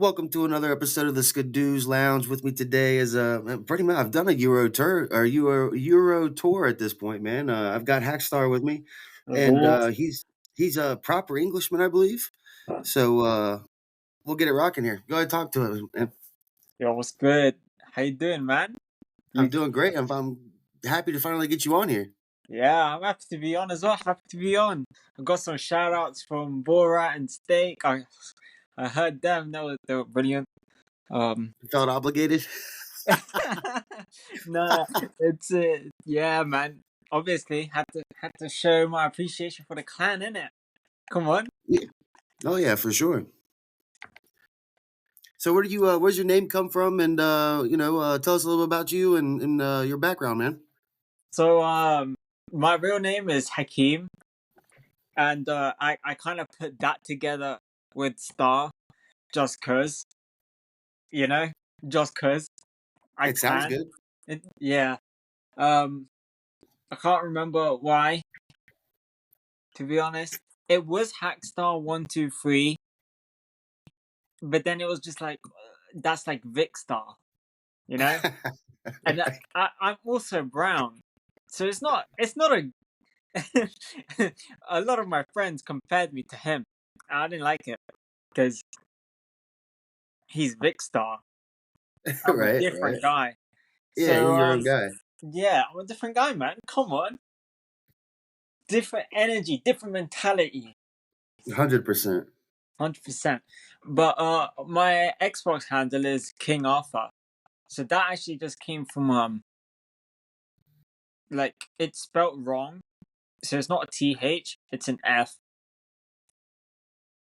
Welcome to another episode of the Skadoos Lounge. With me today is pretty much I've done a Euro tour or Euro tour at this point, man. I've got Hackstar with me, and Hello. he's a proper Englishman, I believe. So we'll get it rocking here. Go ahead, talk to him. Man. Yo, what's good? How you doing, man? I'm You, doing great. I'm happy to finally get you on here. yeah, I'm happy to be on as well. Happy to be on. I got some shout outs from Borat and Steak. I heard them. They were brilliant. Um, You felt obligated. no, it's yeah, man. Obviously, had to show my appreciation for the clan, innit? Come on. Yeah. Oh yeah, for sure. So where do you where's your name come from, and tell us a little bit about you and your background, man. So, my real name is Hakeem, and I kind of put that together with Star just cause. You know, just cause I It sounds can. good. Yeah. Um, I can't remember why. To be honest, it was Hackstar 123, but then it was just like that's like Vicstar, you know. And I'm also brown, so it's not. It's not a. A lot of my friends compared me to him. I didn't like it because he's Vicstar. I'm a Right, right. different guy. Yeah, you're So your own guy. yeah, I'm a different guy, man. Come on, different energy, different mentality. 100%. 100%. But my Xbox handle is King Arthur. So that actually just came from like it's spelt wrong. So it's not a TH, it's an F.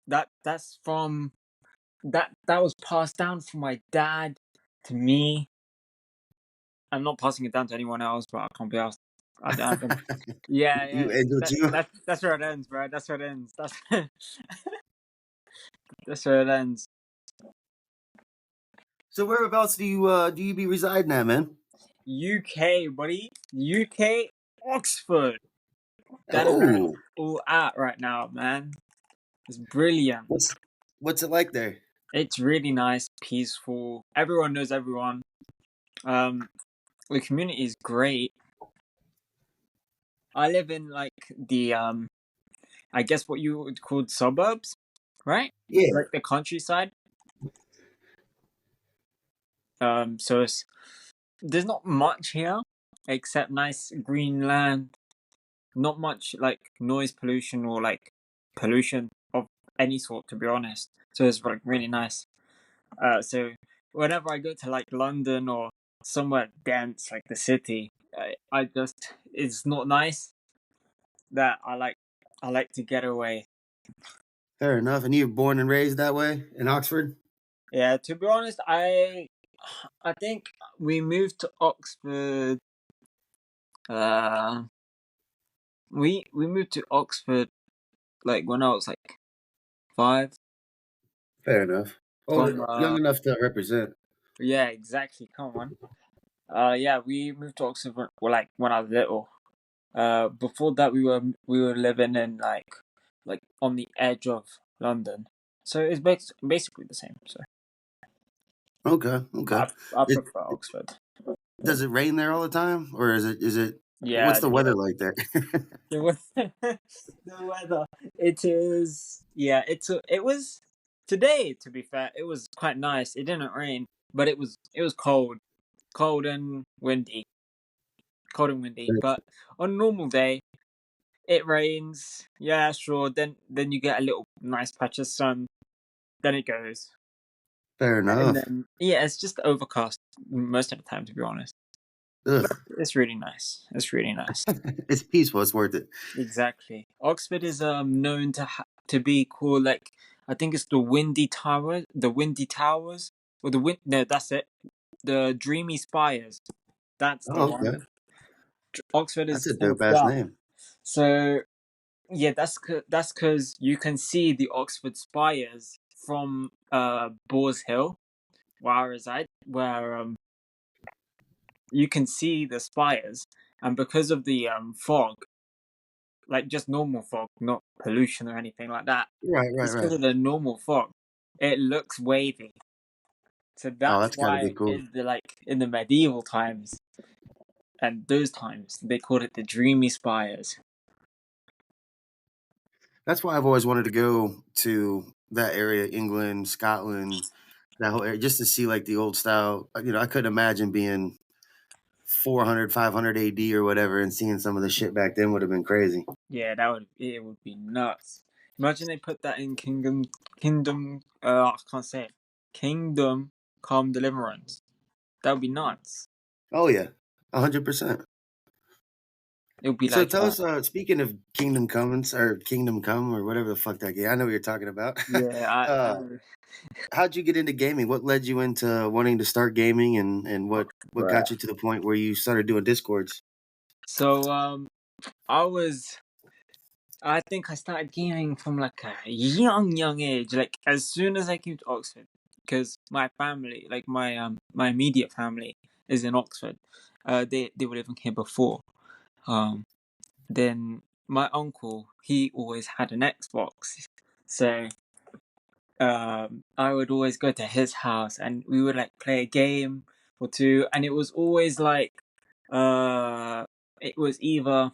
That's from that was passed down from my dad to me. I'm not passing it down to anyone else, but I can't be asked. I yeah, You yeah. ends with you. That's where it ends, bro. That's where it ends. That's where it ends. So whereabouts do you be residing at, man? UK, buddy. UK, Oxford. That is where it's Oh, all at right now, man. It's brilliant. what's what's it like there? It's really nice, peaceful. Everyone knows everyone. Um, the community is great. I live in like the I guess what you would call suburbs, right? Yeah, Like the countryside. So there's not much here except nice green land. Not much like noise pollution or like pollution of any sort, to be honest. So it's like really nice. So whenever I go to like London or somewhere dense like the city, I just it's not nice that I like to get away. fair enough. And you were born and raised that way in Oxford? Yeah, to be honest, I think we moved to Oxford. Uh, we moved to Oxford like when I was like 5. Fair enough. Old, From young enough to represent. yeah, exactly. Come on. Yeah, we moved to Oxford like when I was little. Before that we were living in like on the edge of London, so it's basically the same. So Okay, okay. I It, prefer Oxford. does it rain there all the time, or is it? What's Yeah, the yeah. weather like there? The weather. It is. Yeah, it was today. To be fair, it was quite nice. It didn't rain, but it was cold and windy, cold and windy. But on a normal day, it rains. Yeah, sure. Then you get a little nice patch of sun. Then it goes. Fair And enough. then yeah, it's just overcast most of the time, to be honest. But Ugh. it's really nice. It's really nice. It's peaceful. It's worth it. Exactly. Oxford is known to be called like I think it's the Windy Towers, or the wind. No, that's it. The Dreamy Spires. That's the Oh, one. okay. Oxford is That's a called dope ass that. name. So yeah, that's because you can see the Oxford Spires from Boars Hill, where I reside, where you can see the spires, and because of the fog, like just normal fog, not pollution or anything like that, Right, right, just because right. of the normal fog, it looks wavy. So Oh, that's that's gotta be why cool. in the medieval times and those times they called it the Dreamy Spires. That's why I've always wanted to go to that area, England, Scotland, that whole area, just to see like the old style. I couldn't imagine being 400, 500 AD or whatever, and seeing some of the shit back then would have been crazy. Yeah, it would be nuts. Imagine they put that in Kingdom. I can't say it. Kingdom Come Deliverance. That would be nuts. Oh yeah, 100%. It would be So like tell us, speaking of Kingdom Comings or Kingdom Come or whatever the fuck that game, I know what you're talking about. yeah, I uh, know, how'd you get into gaming? What led you into wanting to start gaming, and what got bruh. you to the point where you started doing discords? So I was I think I started gaming from like a young age, like as soon as I came to Oxford, because my family, like my immediate family, is in Oxford. They were living here before. Um, then my uncle, he always had an Xbox, so I would always go to his house and we would like play a game or two, and it was always like uh, it was either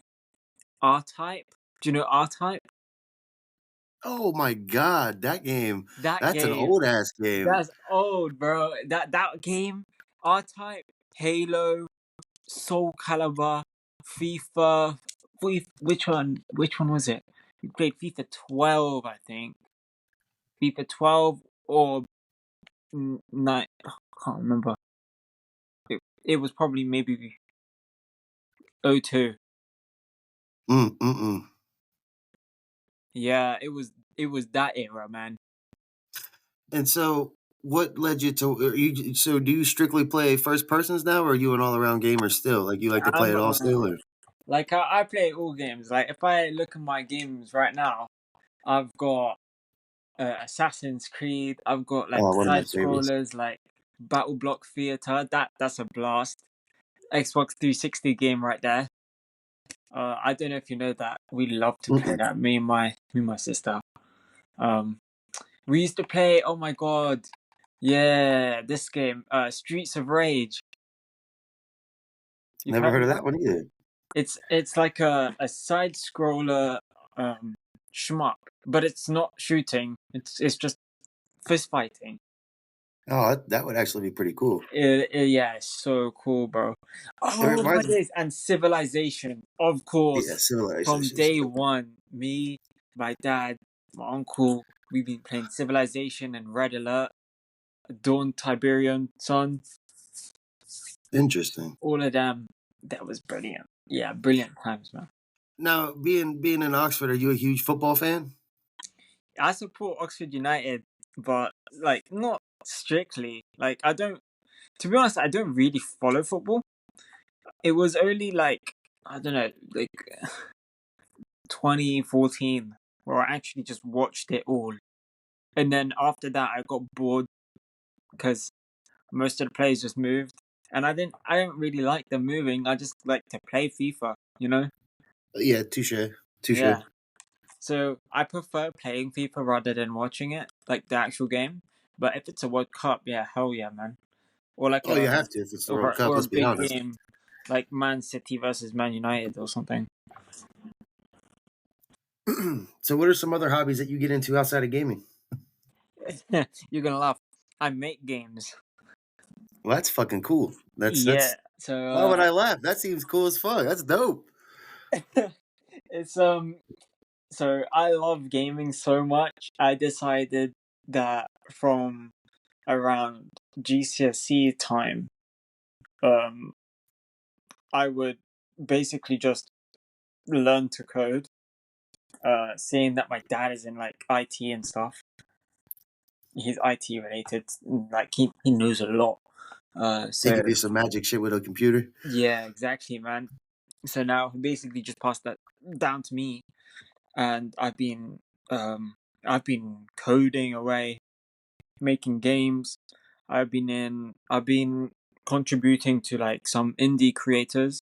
R Type. Do you know R Type? Oh my god, that game! That That's an game. old ass game. That's old, bro. That game, R Type, Halo, Soul Calibur, FIFA. Which one was it? We played FIFA 12, I think. FIFA 12 or nine. I can't remember. It was probably maybe 02. Mm. Yeah, it was that era, man. And so, what led you to? So, do you strictly play first persons now, or are you an all around gamer still? Like you like to play I'm it all still? Or like I play all games. Like if I look at my games right now, I've got Assassin's Creed. I've got like oh, one of my side favorites. scrollers like Battle Block Theater. That's a blast. Xbox 360 game right there. I don't know if you know that. We love to play Mm-mm. that. Me and my sister. Um, we used to play. Oh my god, yeah, this game. Streets of Rage. You've Never heard heard of of that? that one either. It's like a side scroller shmup, but it's not shooting. It's just fist fighting. Oh, that would actually be pretty cool. Yeah, it's so cool, bro. It Oh my reminds me. days, and Civilization, of Yeah, course. From Civilization is day dope. one, me, my dad, my uncle, we've been playing Civilization and Red Alert, Dawn Tiberian Sun, Interesting. all of them. That was brilliant. Yeah, brilliant times, man. Now, being in Oxford, are you a huge football fan? I support Oxford United, but like not strictly. Like I don't. To be honest, I don't really follow football. It was only like I don't know, like 2014 where I actually just watched it all. And then after that, I got bored because most of the players just moved, and I don't really like them moving. I just like to play FIFA, you know? Yeah, touche, touche. Yeah. So I prefer playing FIFA rather than watching it, like the actual game. But if it's a World Cup, yeah, hell yeah, man. Or like Oh, you have to if it's the World Cup. or a Let's be big honest. game like Man City versus Man United or something. So, what are some other hobbies that you get into outside of gaming? You're gonna laugh. I make games. Well, that's fucking cool. Yeah. That's. So Why would I laugh? That seems cool as fuck. That's dope. it's so I love gaming so much. I decided that from around GCSE time, um, I would basically just learn to code. Seeing that my dad is in like IT and stuff, he's IT related. Like he knows a lot. He So could do some magic shit with a computer. yeah, exactly, man. So now he basically just passed that down to me, and um I've been coding away, making games. I've been contributing to like some indie creators,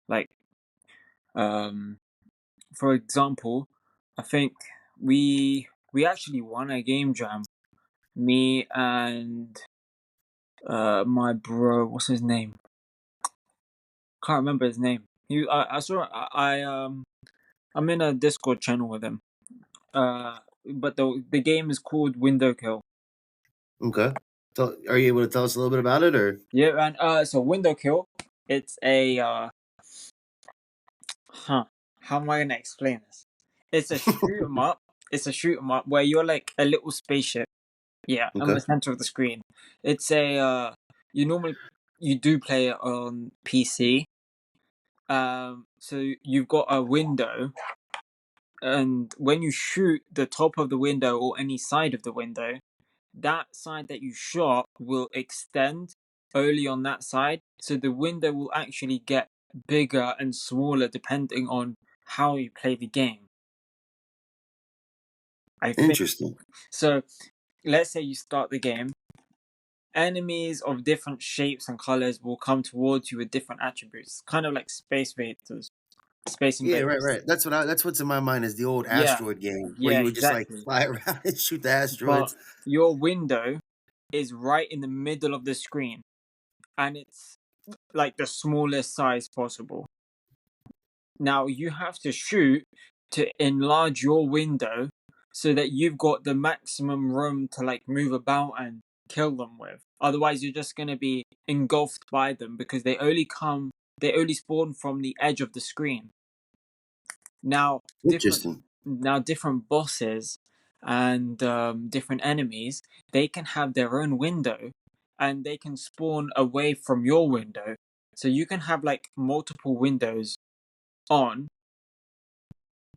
like um for example, I think we actually won a game jam. Me and My bro, what's his name? Can't remember his name. I saw, I'm in a Discord channel with him. But the game is called Window Kill. Okay. So, are you able to tell us a little bit about it, or Yeah, and so Window Kill, it's a how am I gonna explain this? It's a shoot 'em up. It's a shoot 'em up where you're like a little spaceship. Yeah, in okay? the center of the screen. It's a you normally you do play it on PC. So you've got a window, and when you shoot the top of the window or any side of the window, that side that you shot will extend only on that side. So the window will actually get bigger and smaller depending on how you play the game. I think Interesting. so. Let's say you start the game. Enemies of different shapes and colors will come towards you with different attributes, kind of like space invaders. Space Yeah, right, invaders. right. That's what's in my mind is the old Yeah, asteroid game where yeah, you would just like exactly. fly around and shoot the But asteroids. your window is right in the middle of the screen, and it's like the smallest size possible. Now you have to shoot to enlarge your window so that you've got the maximum room to like move about and kill them with. Otherwise, you're just going to be engulfed by them because they only spawn from the edge of the screen. Now, Interesting. different bosses and different enemies, they can have their own window and they can spawn away from your window. So you can have like multiple windows on.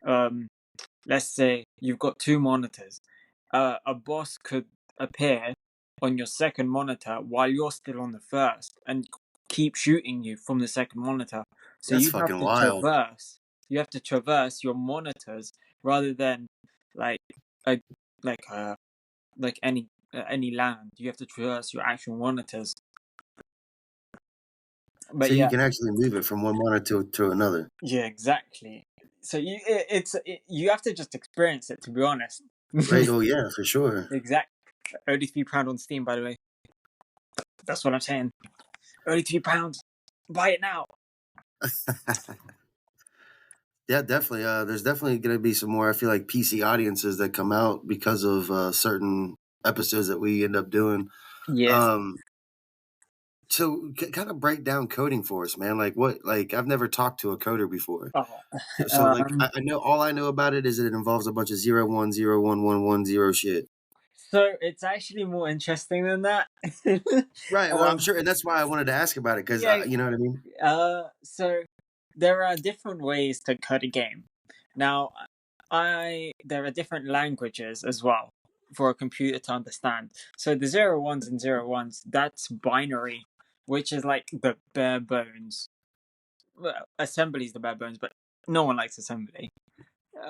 Um, let's say you've got two monitors. A boss could appear on your second monitor while you're still on the first and keep shooting you from the second monitor. So That's fucking wild. you have to traverse your monitors rather than like a like a like any land. You have to traverse your actual monitors. But So you yeah, can actually move it from one monitor to another. yeah, exactly. So you have to just experience it, to be honest. Right? Oh yeah, for sure. Exact. Only £3 on Steam, by the way. That's what I'm saying. Only £3. Buy it now. Yeah, definitely. There's definitely going to be some more. I feel like PC audiences that come out because of certain episodes that we end up doing. Yes. Um, so kind of break down coding for us, man. Like what? Like I've never talked to a coder before. Oh. So like Um. I know all I know about it is that it involves a bunch of 0 1 0 1 1 1 0 shit. So it's actually more interesting than that. Right. Well, I'm um. sure, and that's why I wanted to ask about it because Yeah. you know what I mean. So there are different ways to code a game. Now, I there are different languages as well for a computer to understand. So the zero ones and zero ones, that's binary, which is like the bare bones. Well, assembly is the bare bones, but no one likes assembly.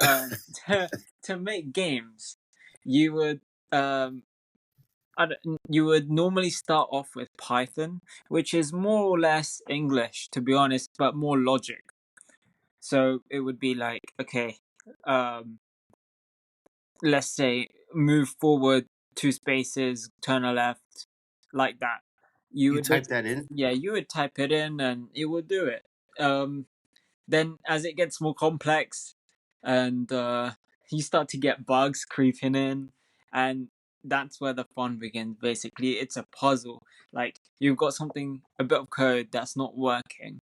Um, to to make games, you would um, you would normally start off with Python, which is more or less English, to be honest, but more logic. So it would be like, okay, um, let's say move forward two spaces, turn a left, like that. You You would type basically, that in, yeah, you would type it in and it would do it. Um, then as it gets more complex and you start to get bugs creeping in, and that's where the fun begins. Basically, it's a puzzle. Like you've got something, a bit of code that's not working,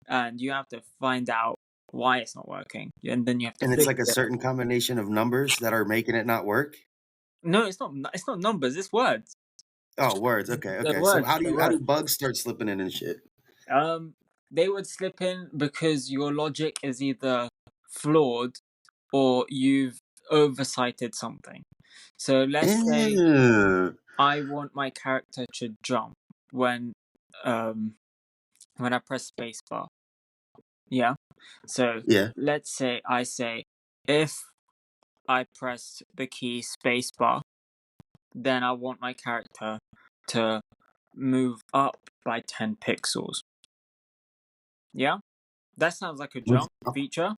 and you have to find out why it's not working, and then you have to and it's fix like a it. certain combination of numbers that are making it not work. No, it's not. It's not numbers. It's words. Oh, words. Okay, The okay. So words. The how do words. bugs start slipping in and shit? Um, they would slip in because your logic is either flawed or you've oversighted something. So let's say Ew. I want my character to jump when um when I press spacebar. Yeah. So Yeah. let's say I say if I press the key spacebar, then I want my character to move up by 10 pixels. Yeah? That sounds like a jump feature.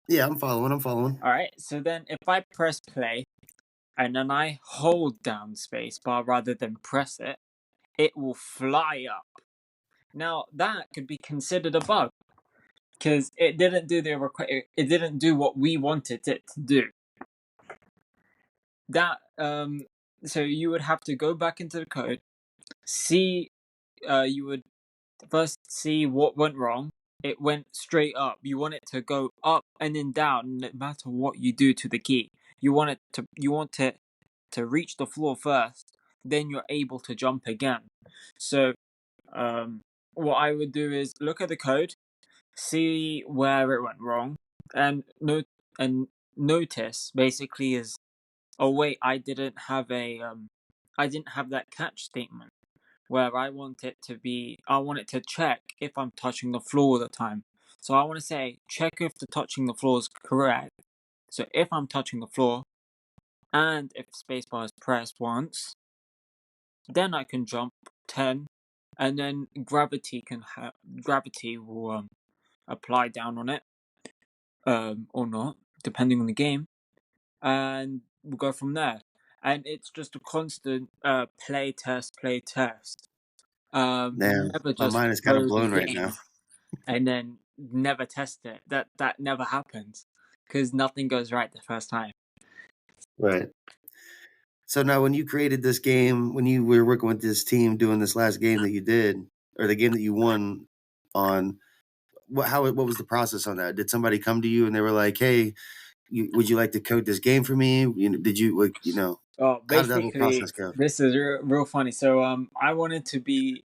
Yeah, I'm following. I'm following. Alright, so then if I press play and then I hold down spacebar rather than press it, it will fly up. Now that could be considered a bug because it didn't do it didn't do what we wanted it to do. That so you would have to go back into the code, see you would first see what went wrong. It went straight up. You want it to go up and then down, no matter what you do to the key. You want it to reach the floor first, then you're able to jump again. So um, what I would do is look at the code, see where it went wrong, and notice basically is, oh wait, I didn't have that catch statement where I want it to check if I'm touching the floor all the time. So I want to say, check if the touching the floor is correct. So if I'm touching the floor and if spacebar is pressed once, then I can jump 10 and then gravity will apply down on it or not, depending on the game, and we'll go from there. And it's just a constant play test. Damn, Never my just mind is kind of load the blown right now. game and then never test it. That never happens because nothing goes right the first time. Right. So now, when you created this game, when you were working with this team doing this last game that you did, or the game that you won on, what was the process on that? Did somebody come to you and they were like, "Hey, would you like to code this game for me?" Did you like, Oh, how did that whole basically, process go? this is real funny. So, I wanted to be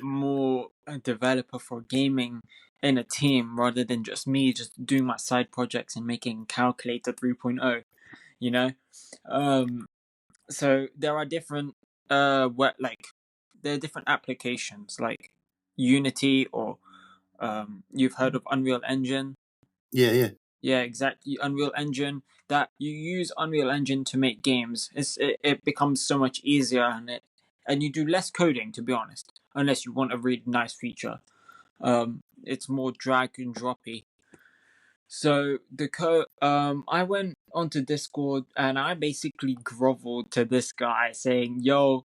more a developer for gaming in a team rather than just me just doing my side projects and making Calculator 3.0, you know? Um, so there are different there are different applications like Unity or you've heard of Unreal Engine. Yeah, yeah. Yeah, exactly. Unreal Engine. That you use Unreal Engine to make games. It becomes so much easier and you do less coding, to be honest, unless you want a really nice feature. It's more drag and droppy. So I went onto Discord and I basically groveled to this guy saying, "Yo,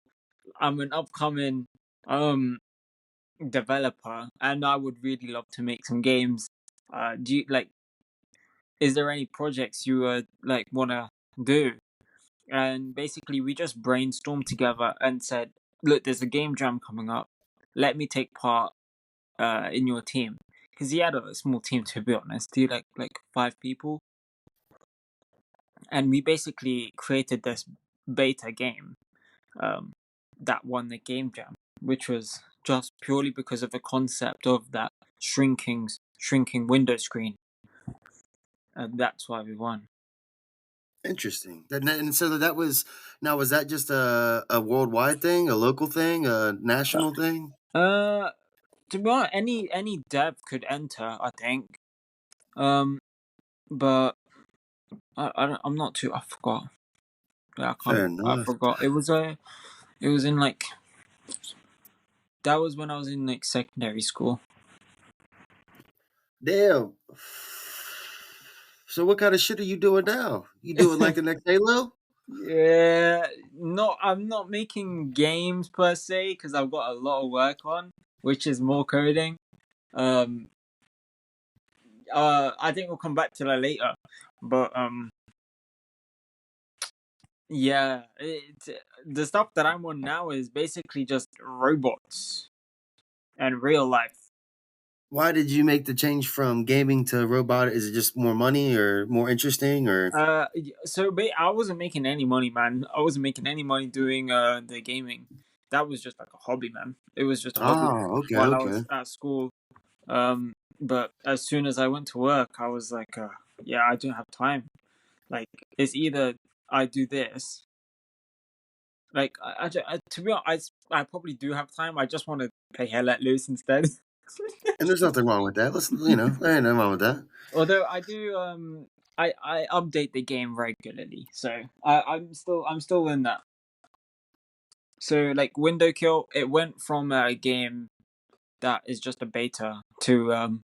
I'm an upcoming um developer and I would really love to make some games. Do you like? Is there any projects you wanna do?" And basically, we just brainstormed together and said, "Look, there's a game jam coming up. Let me take part in your team." Because he had a small team, to be honest. He like 5 people, and we basically created this beta game um, that won the game jam, which was just purely because of the concept of that shrinking window screen, and that's why we won. Interesting. And so that was, now, was that just a worldwide thing, a local thing, a national thing? Uh, to be honest, any dev could enter, I think. Um, but I'm not too. I forgot. Yeah, I can't. Fair I enough. forgot. It was in like. That was when I was in like secondary school. Damn. So what kind of shit are you doing now? You doing like the next Halo? Yeah, no, I'm not making games per se because I've got a lot of work on, which is more coding. Um, I think we'll come back to that later, but yeah, the stuff that I'm on now is basically just robots and real life. Why did you make the change from gaming to robot? Is it just more money or more interesting or? I wasn't making any money, man. I wasn't making any money doing the gaming. That was just like a hobby, man. It was just a hobby Oh, okay, while I okay. was at school. But as soon as I went to work, I was like, yeah, I don't have time. Like, it's either I do this. Like, to be honest, I probably do have time. I just want to play Hell Let Loose instead. And there's nothing wrong with that. There ain't nothing wrong with that. Although I do, I update the game regularly, so I'm still in that. So like Window Kill, it went from a game that is just a beta to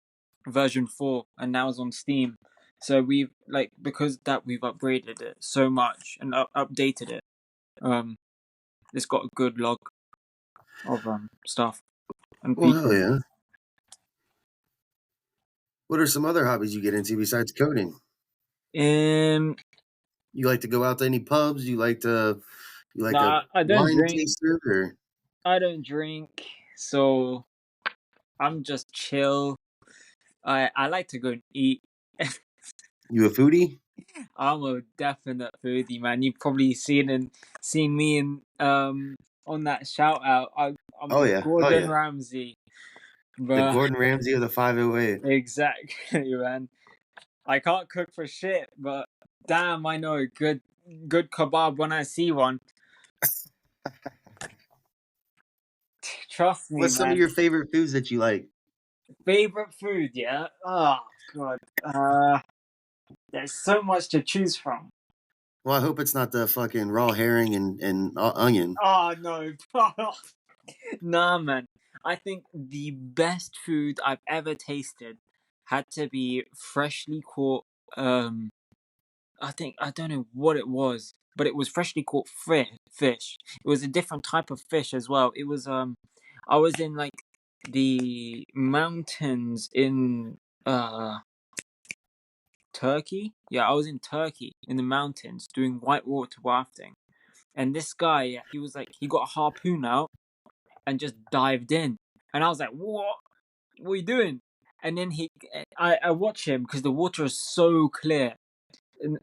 version 4, and now it's on Steam. So we've like because that we've upgraded it so much and updated it. Um, it's got a good log. of stuff and Well, hell people. yeah. What are some other hobbies you get into besides coding? Um, You like to go out to any pubs? You like a I don't wine drink. taster or I don't drink, so I'm just chill. I like to go and eat. you a foodie? I'm a definite foodie, man. You've probably seen me in on that shout out. I'm Oh the yeah. Oh Gordon yeah. Ramsay, The but Gordon Ramsay of the 508. exactly, man. I can't cook for shit, but damn, I know a good kebab when I see one. Trust me, What's some of man. your favorite foods that you like? Favorite food, yeah. Oh god. There's so much to choose from. Well, I hope it's not the fucking raw herring and onion. Oh no. Nah, man. I think the best food I've ever tasted had to be freshly caught. I think I don't know what it was, but it was freshly caught fish. It was a different type of fish as well. It was I was in like the mountains in uh Turkey. Yeah, I was in Turkey in the mountains doing whitewater rafting, and this guy, yeah, he was like he got a harpoon out and just dived in, and I was like, what? What are you doing? And then I watch him because the water is so clear. And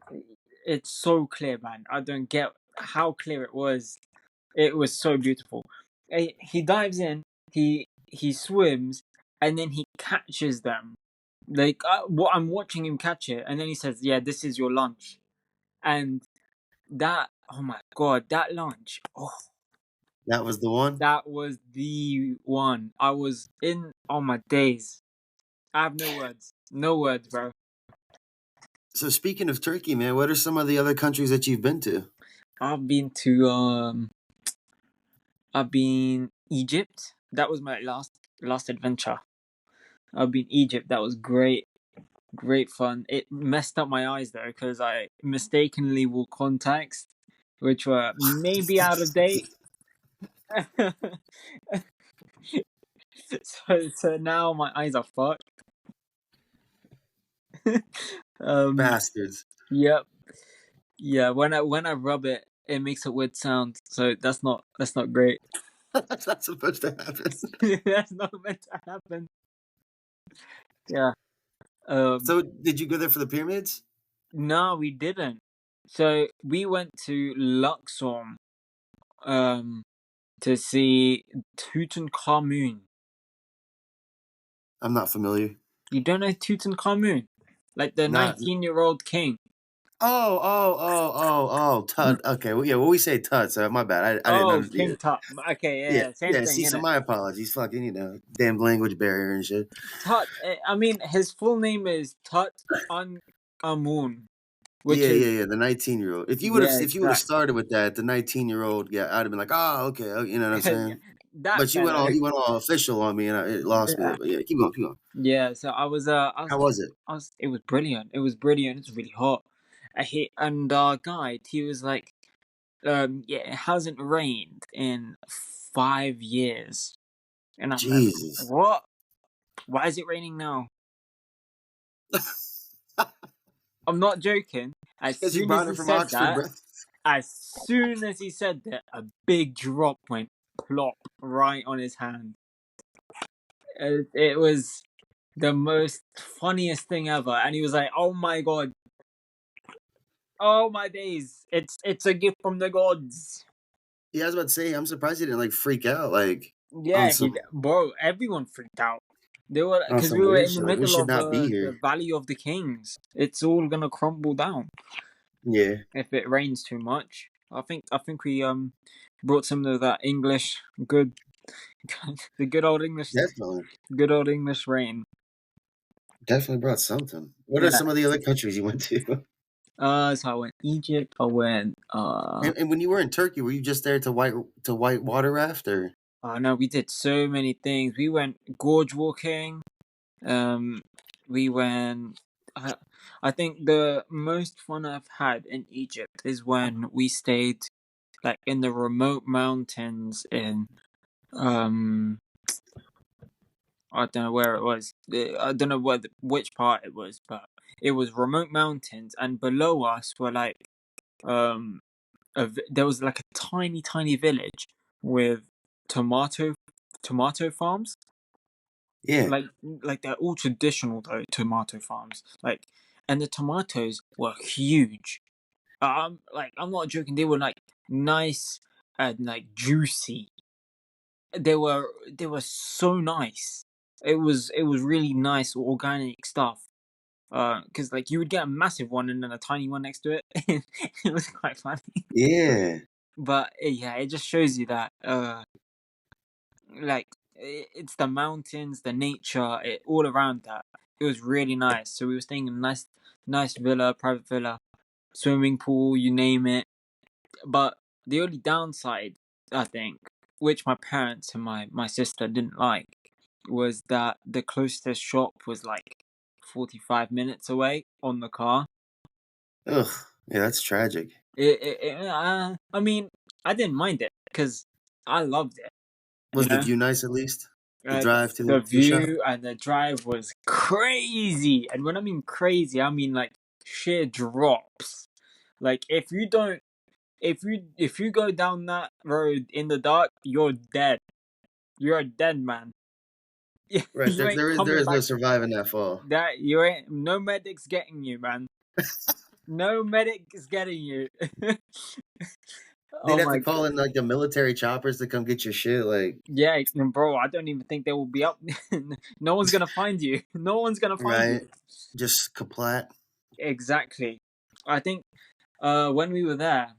it's so clear, man. I don't get how clear it was. It was so beautiful. He dives in, he swims, and then he catches them. Like what I'm watching him catch it, and then he says, "Yeah, this is your lunch." And that, oh my god, that lunch, oh, That was the one. that was the one. I was in on my days. I have no words. No words, bro. So speaking of Turkey, man, what are some of the other countries that you've been to? I've been to I've been Egypt. That was my last adventure. I've been Egypt. That was great. Great fun. It messed up my eyes though because I mistakenly wore contacts which were maybe out of date. So now my eyes are fucked. um Bastards. yep. Yeah, when I rub it it makes a weird sound. So that's not great. That's not supposed to happen. That's not meant to happen. Yeah. Um, So did you go there for the pyramids? no, we didn't. So we went to Luxor, um, to see Tutankhamun. I'm not familiar. You don't know Tutankhamun, like the Not 19-year-old king. Tut. Okay, well, yeah, well, we say Tut, so my bad. I didn't Oh, understand. King Tut. Okay, Yeah, yeah, same yeah. thing, See, so innit? my apologies. Fucking, damn language barrier and shit. Tut. I mean, his full name is Tut Amun, which Yeah, is yeah, yeah. The 19-year-old. yeah, If you would have exactly. started with that, the 19-year-old, yeah, I'd have been like, oh, okay, you know what I'm Yeah, saying. that But fellow. you went all official on me, and it lost me there. Yeah. But yeah, keep going, keep going. Yeah, so How was it? it was brilliant. It was brilliant. It's really hot. And our guide, he was like, yeah, it hasn't rained in 5 years. And I'm like, Jesus, what? Why is it raining now? I'm not joking. As because you soon as brought he it from said Oxford, that, bro. a big drop went plop right on his hand. It was the most funniest thing ever. And he was like, oh my god, oh my days, it's a gift from the gods. Yeah, I was about to say, I'm surprised you didn't like freak out, like on Yeah, bro, everyone freaked out. They were because some we were weird in the shit. Like we middle should of not be the here. Valley of the Kings. It's all gonna crumble down Yeah, if it rains too much. I think we brought some of that English good, the definitely, good old English rain. definitely brought something. What are Yeah. some of the other countries you went to? So I went Egypt. I went. And when you were in Turkey, were you just there to white water raft or? No, we did so many things. We went gorge walking. Um, we went. I think the most fun I've had in Egypt is when we stayed like in the remote mountains in Um, I don't know where it was. I don't know which part it was, but it was remote mountains, and below us were like um there was like a tiny village with tomato tomato farms. Yeah. Like they're all traditional though tomato farms. Like, and the tomatoes were huge. Like I'm not joking. They were like nice and like juicy. They were so nice. It was really nice organic stuff. Because like you would get a massive one and then a tiny one next to it. It was quite funny. Yeah. But yeah, it just shows you that like it's the mountains, the nature, all around that. It was really nice. So we were staying in a nice villa, private villa, swimming pool, you name it. But the only downside, I think, which my parents and my sister didn't like, was that the closest shop was like 45 minutes away on the car. Ugh. Yeah, that's tragic. I mean, I didn't mind it because I loved it, you Was the know? view nice at least? The The, drive to the the shop? view and the drive was crazy. And when I mean crazy, I mean like sheer drops. Like if you go down that road in the dark, you're dead. You're a dead man. Right. You There, ain't there coming is no back. surviving that fall. That you ain't. No medic's getting you, man. No medic is getting you. They'd Oh have to my call god. in like the military choppers to come get your shit. Like, Yeah, bro. I don't even think they will be up. No one's gonna find you. No one's gonna find right? you. Just kaplat. Exactly. I think when we were there,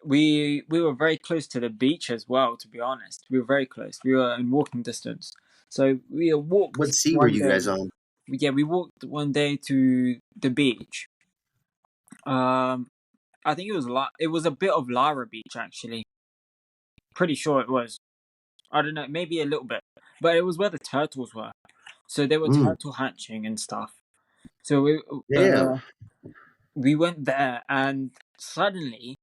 we were very close to the beach as well. To be honest, we were very close. We were in walking distance. So we What walked sea were one you day. guys on? Yeah, we walked one day to the beach. Um, I think it was a bit of Lara Beach actually. Pretty sure it was. I don't know, maybe a little bit, but it was where the turtles were. So they were Mm, turtle hatching and stuff. So damn. we went there, and suddenly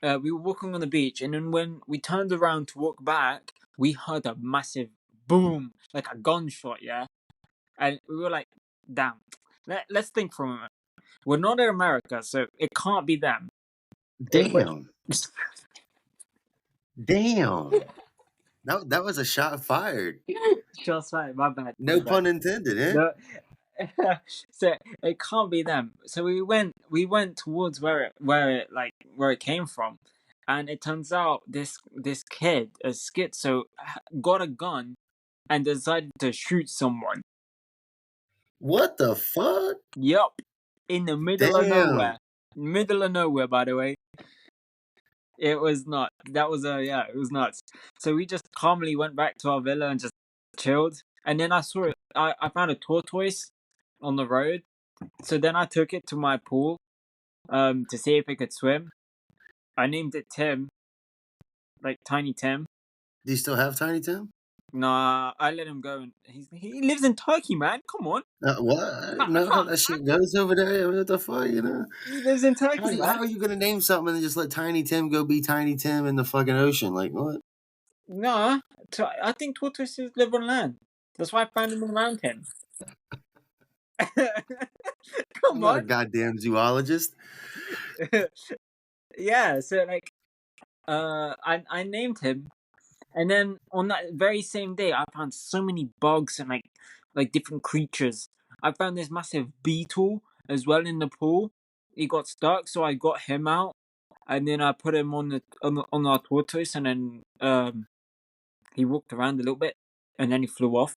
we were walking on the beach, and then when we turned around to walk back, we heard a massive boom, like a gunshot, yeah. And we were like, "Damn, let's think for a moment. We're not in America, so it can't be them." It was Damn. Damn. That was a shot fired. just right. My bad, my No bad. pun intended, eh? No, so it can't be them. So we went towards where it came from, and it turns out this kid, a schizo, got a gun and decided to shoot someone. What the fuck? Yup, in the middle of Damn. nowhere, middle of nowhere. By the way, it was not. That was yeah, it was nuts. So we just calmly went back to our villa and just chilled. And then I saw it. I found a tortoise on the road. So then I took it to my pool to see if it could swim. I named it Tim, like Tiny Tim. Do you still have Tiny Tim? Nah, I let him go. And he lives in Turkey, man. Come on. What? Know how that shit goes over there? What the fuck, you know? He lives in How Turkey, do you, how man. are you gonna name something and then just let Tiny Tim go be Tiny Tim in the fucking ocean? Like what? Nah, I think tortoises live on land. That's why I found him in the mountain. I'm Come not a on. goddamn zoologist. Yeah, so like I named him, and then on that very same day I found so many bugs and like different creatures. I found this massive beetle as well in the pool. He got stuck, so I got him out, and then I put him on our tortoise, and then he walked around a little bit, and then he flew off.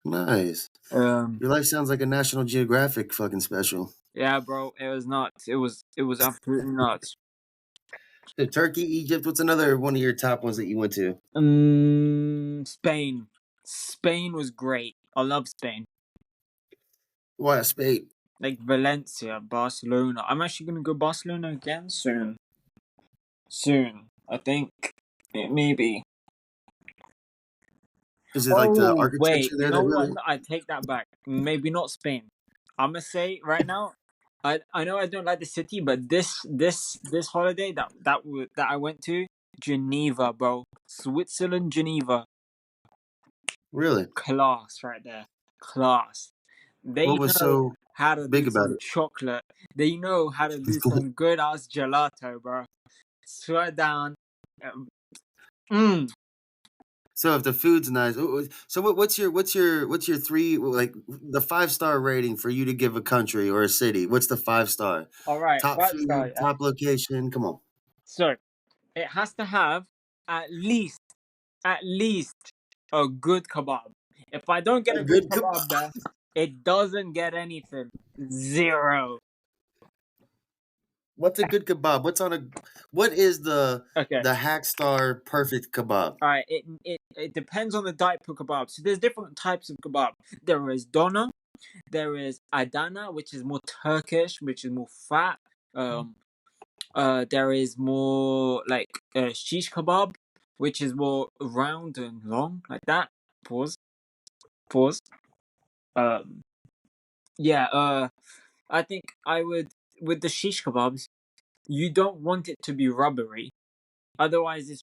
Nice. Um, Your life sounds like a National Geographic fucking special. yeah, bro, it was nuts. It was absolutely nuts. So Turkey, Egypt. What's another one of your top ones that you went to? Spain. Spain was great. I love Spain. Why Spain? Like Valencia, Barcelona. I'm actually gonna go Barcelona again soon. Soon, I think it may be. Is it like the Oh wait, architecture you there know that what? really? No, I take that back. Maybe not Spain. I'm gonna say right now. I know I don't like the city, but this holiday that I went to, Geneva, bro. Switzerland, Geneva. Really? Class right there. Class. They What was know so how to big do about some it? chocolate. They know how to do some good ass gelato, bro. Swear down. Um, Mm. So if the food's nice, so what's your three, like, the 5-star rating for you to give a country or a city? What's the 5-star? All right, Top five star. food, Yeah. top location. Come on, So it has to have at least, at least a good kebab. If I don't get a a good good kebab there, it doesn't get anything. Zero. What's a good kebab? What is Okay. the Hackstar perfect kebab? All right. It depends on the type of kebab. So there's different types of kebab. There is doner. There is Adana, which is more Turkish, which is more fat. Um. There is more like shish kebab, which is more round and long, like that. Pause. Pause. Um. Yeah. I think I would with the shish kebabs. You don't want it to be rubbery. Otherwise, it's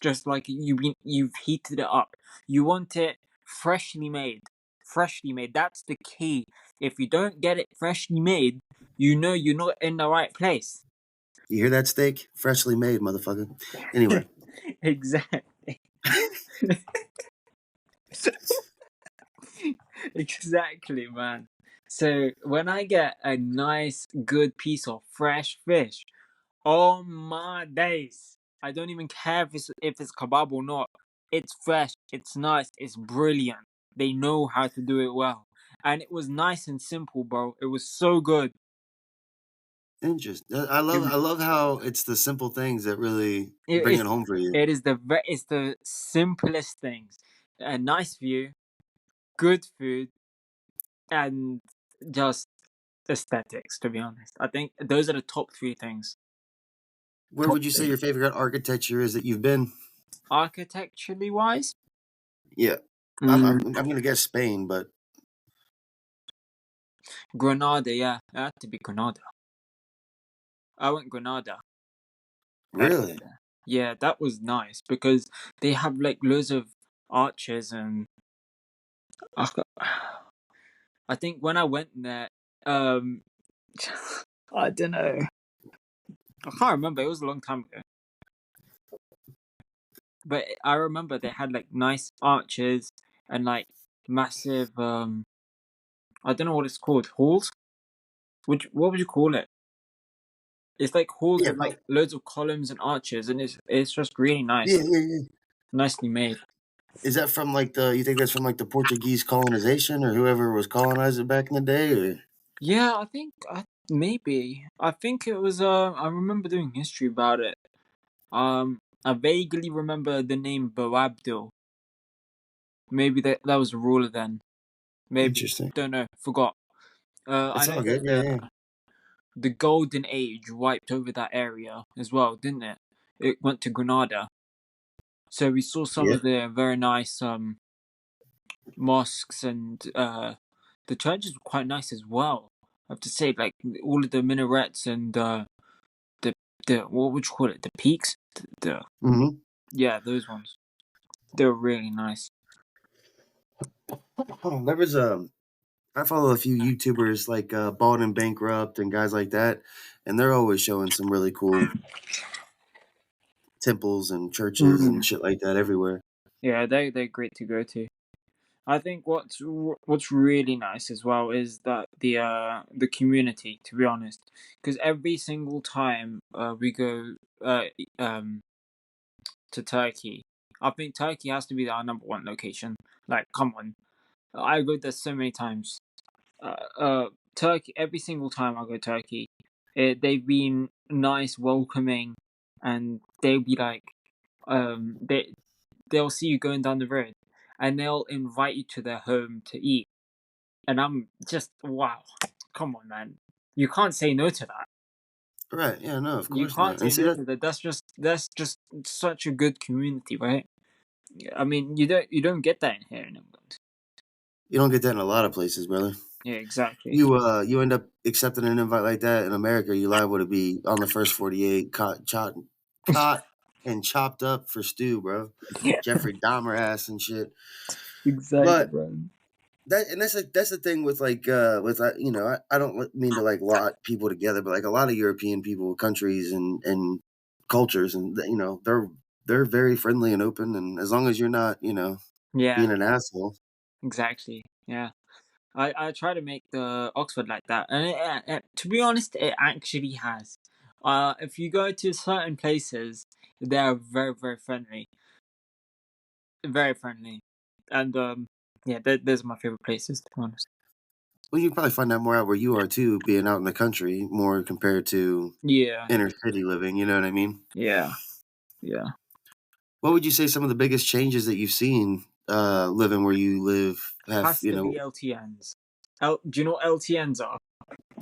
just like you've heated it up. You want it freshly made. Freshly made. That's the key. If you don't get it freshly made, you know you're not in the right place. You hear that steak? Freshly made, motherfucker. Anyway, Exactly. Exactly, man. So when I get a nice, good piece of fresh fish, oh my days! I don't even care if it's kebab or not. It's fresh. It's nice. It's brilliant. They know how to do it well, and it was nice and simple, bro. It was so good. interesting. I love It, I love how it's the simple things that really bring it it's home for you. it is it's the simplest things. A nice view, good food, and just aesthetics. To be honest, I think those are the top three things. Where Top would you say three. your favorite architecture is that you've been? Architecturally wise, Yeah, I'm gonna guess Spain, but Granada. Yeah, it had to be Granada. I went Granada. Uh, really yeah, that was nice because they have like loads of arches and I, I think when I went there, um, I don't know. I can't remember. It was a long time ago, but I remember they had like nice arches and like massive. I don't know what it's called. Halls. Which what would you call it? It's like halls yeah, with like loads of columns and arches, and it's just really nice, yeah. nicely made. Is that from like the? You think that's from like the Portuguese colonization or whoever was colonizing back in the day? Or Yeah, I think maybe. I think it was. I remember doing history about it. I vaguely remember the name Boabdil. Maybe that was a ruler then. Maybe interesting. don't know. Forgot. I It's know all that good. Yeah, yeah, the Golden Age wiped over that area as well, didn't it? It went to Granada, so we saw some yeah. of the very nice mosques and the churches were quite nice as well. I have to say, like all of the minarets and the the what would you call it? The peaks. The Hmm. yeah, those ones. They were really nice. Oh, there was I follow a few YouTubers like Bald and Bankrupt and guys like that, and they're always showing some really cool temples and churches and Mm. shit like that everywhere. Yeah, they're great to go to. I think what's really nice as well is that the community. To be honest, because every single time we go um to Turkey, I think Turkey has to be our number one location. Like, come on, I go there so many times. Turkey. Every single time I go to Turkey, they've been nice, welcoming, and they'll be like, they'll see you going down the road, and they'll invite you to their home to eat. And I'm just wow, come on, man, you can't say no to that. Right? Yeah, no, of You course can't not. And say see no that to that. That's just such a good community, right? I mean, you don't get that in here in England. you don't get that in a lot of places, brother. Yeah, exactly. You end up accepting an invite like that in America, you liable to be on the first 48 caught. and chopped up for stew, bro. Yeah, Jeffrey Dahmer ass and shit. exactly, But bro. that's the thing with like you know, I don't mean to like lot people together, but like a lot of European people, countries, and cultures, and you know, they're very friendly and open, and as long as you're not, you know, Yeah, being an asshole. exactly. Yeah. I try to make the Oxford like that, and to be honest, it actually has. If you go to certain places, they are very, very very friendly, and yeah, those are my favorite places, to be honest. Well, you probably find that more out where you are too, being out in the country more compared to Yeah, inner city living. You know what I mean? yeah, yeah. What would you say some of the biggest changes that you've seen living where you live have, Has you to know, be LTNs. Do you know what LTNs are?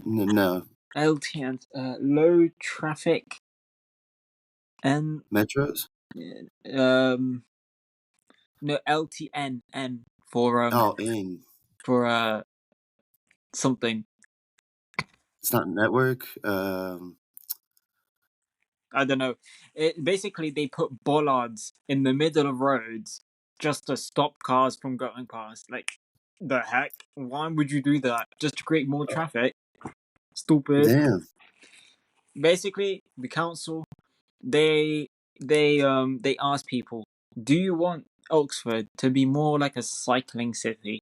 no LTNs, low traffic and metros? um no LTN Oh, in for something. it's not network. I don't know. It basically they put bollards in the middle of roads just to stop cars from going past. Like the heck? Why would you do that? Just to create more traffic? Stupid. Damn. Basically, the council they ask people, do you want Oxford to be more like a cycling city?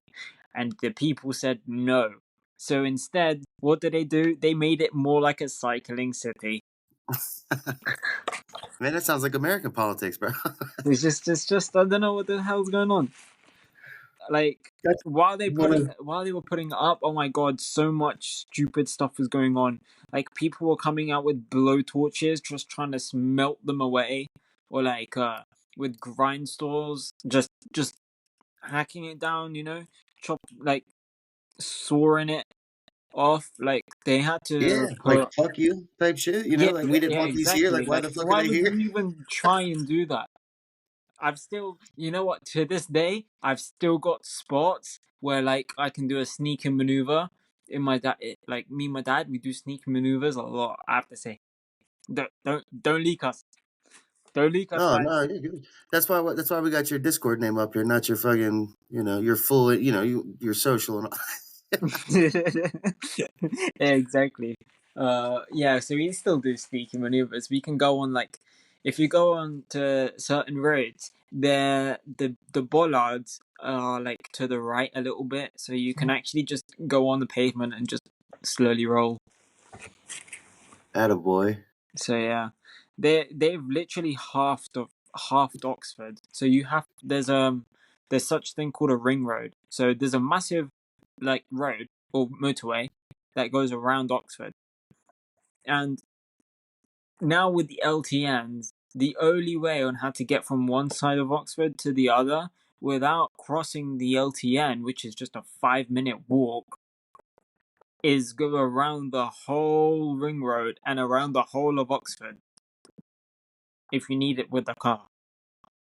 And the people said no. So instead, what did they do? They made it more like a cycling city. Man, that sounds like American politics, bro. It's just I don't know what the hell's going on. Like That's one of while they were putting it up, oh my god, so much stupid stuff was going on. Like people were coming out with blow torches, just trying to smelt them away, or like with grind stores, just hacking it down. Chop like sawing it off. Like they had to yeah, like put. fuck you type shit. You know, Yeah, like we didn't yeah, want these here. exactly. Like why Like, the fuck are why they would you here? even try and do that? I've still, you know what? To this day, I've still got spots where like I can do a sneaking maneuver. In my dad, like me and my dad, we do sneaking maneuvers a lot. I have to say, don't leak us. Don't leak us, No, no, guys. you're good. That's why we got your Discord name up here, not your fucking, you know, your full, you know, you're social and all. Yeah, exactly. Yeah. So we still do sneaky maneuvers. We can go on like, if you go on to certain roads, the bollards are like to the right a little bit, so you can actually just go on the pavement and just slowly roll. Attaboy. So yeah, they've literally halved Oxford. So there's such thing called a ring road. So there's a massive like road or motorway that goes around Oxford. And now with the LTNs, the only way on how to get from one side of Oxford to the other without crossing the LTN, which is just a 5-minute walk, is go around the whole ring road and around the whole of Oxford if you need it with a car.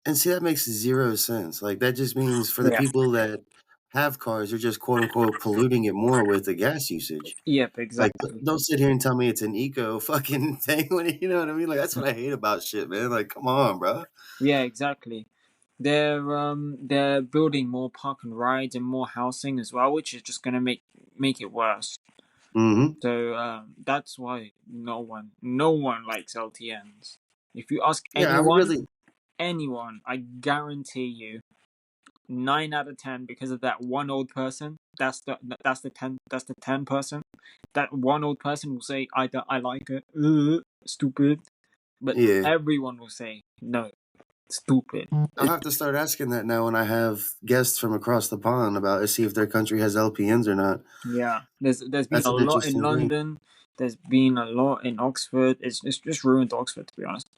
And see, that makes 0 sense. Like, that just means for the Yeah. people that have cars, they're just quote unquote polluting it more with the gas usage. Yep, Like, exactly. don't sit here and tell me it's an eco fucking thing when you know what I mean? Like, that's what I hate about shit, man. Like, come on, bro. Yeah, exactly. They're building more park and rides and more housing as well, which is just gonna make it worse. Mhm. So that's why no one likes LTNs. If you ask Yeah, I anyone, I guarantee you, 9 out of 10, because of that one old person. That's the 10 person. That one old person will say, I like it, stupid. But yeah. everyone will say no, stupid. I'll have to start asking that now when I have guests from across the pond about to see if their country has LPNs or not. Yeah, there's been That's a an lot in interesting thing. London. There's been a lot in Oxford. It's just ruined Oxford, to be honest.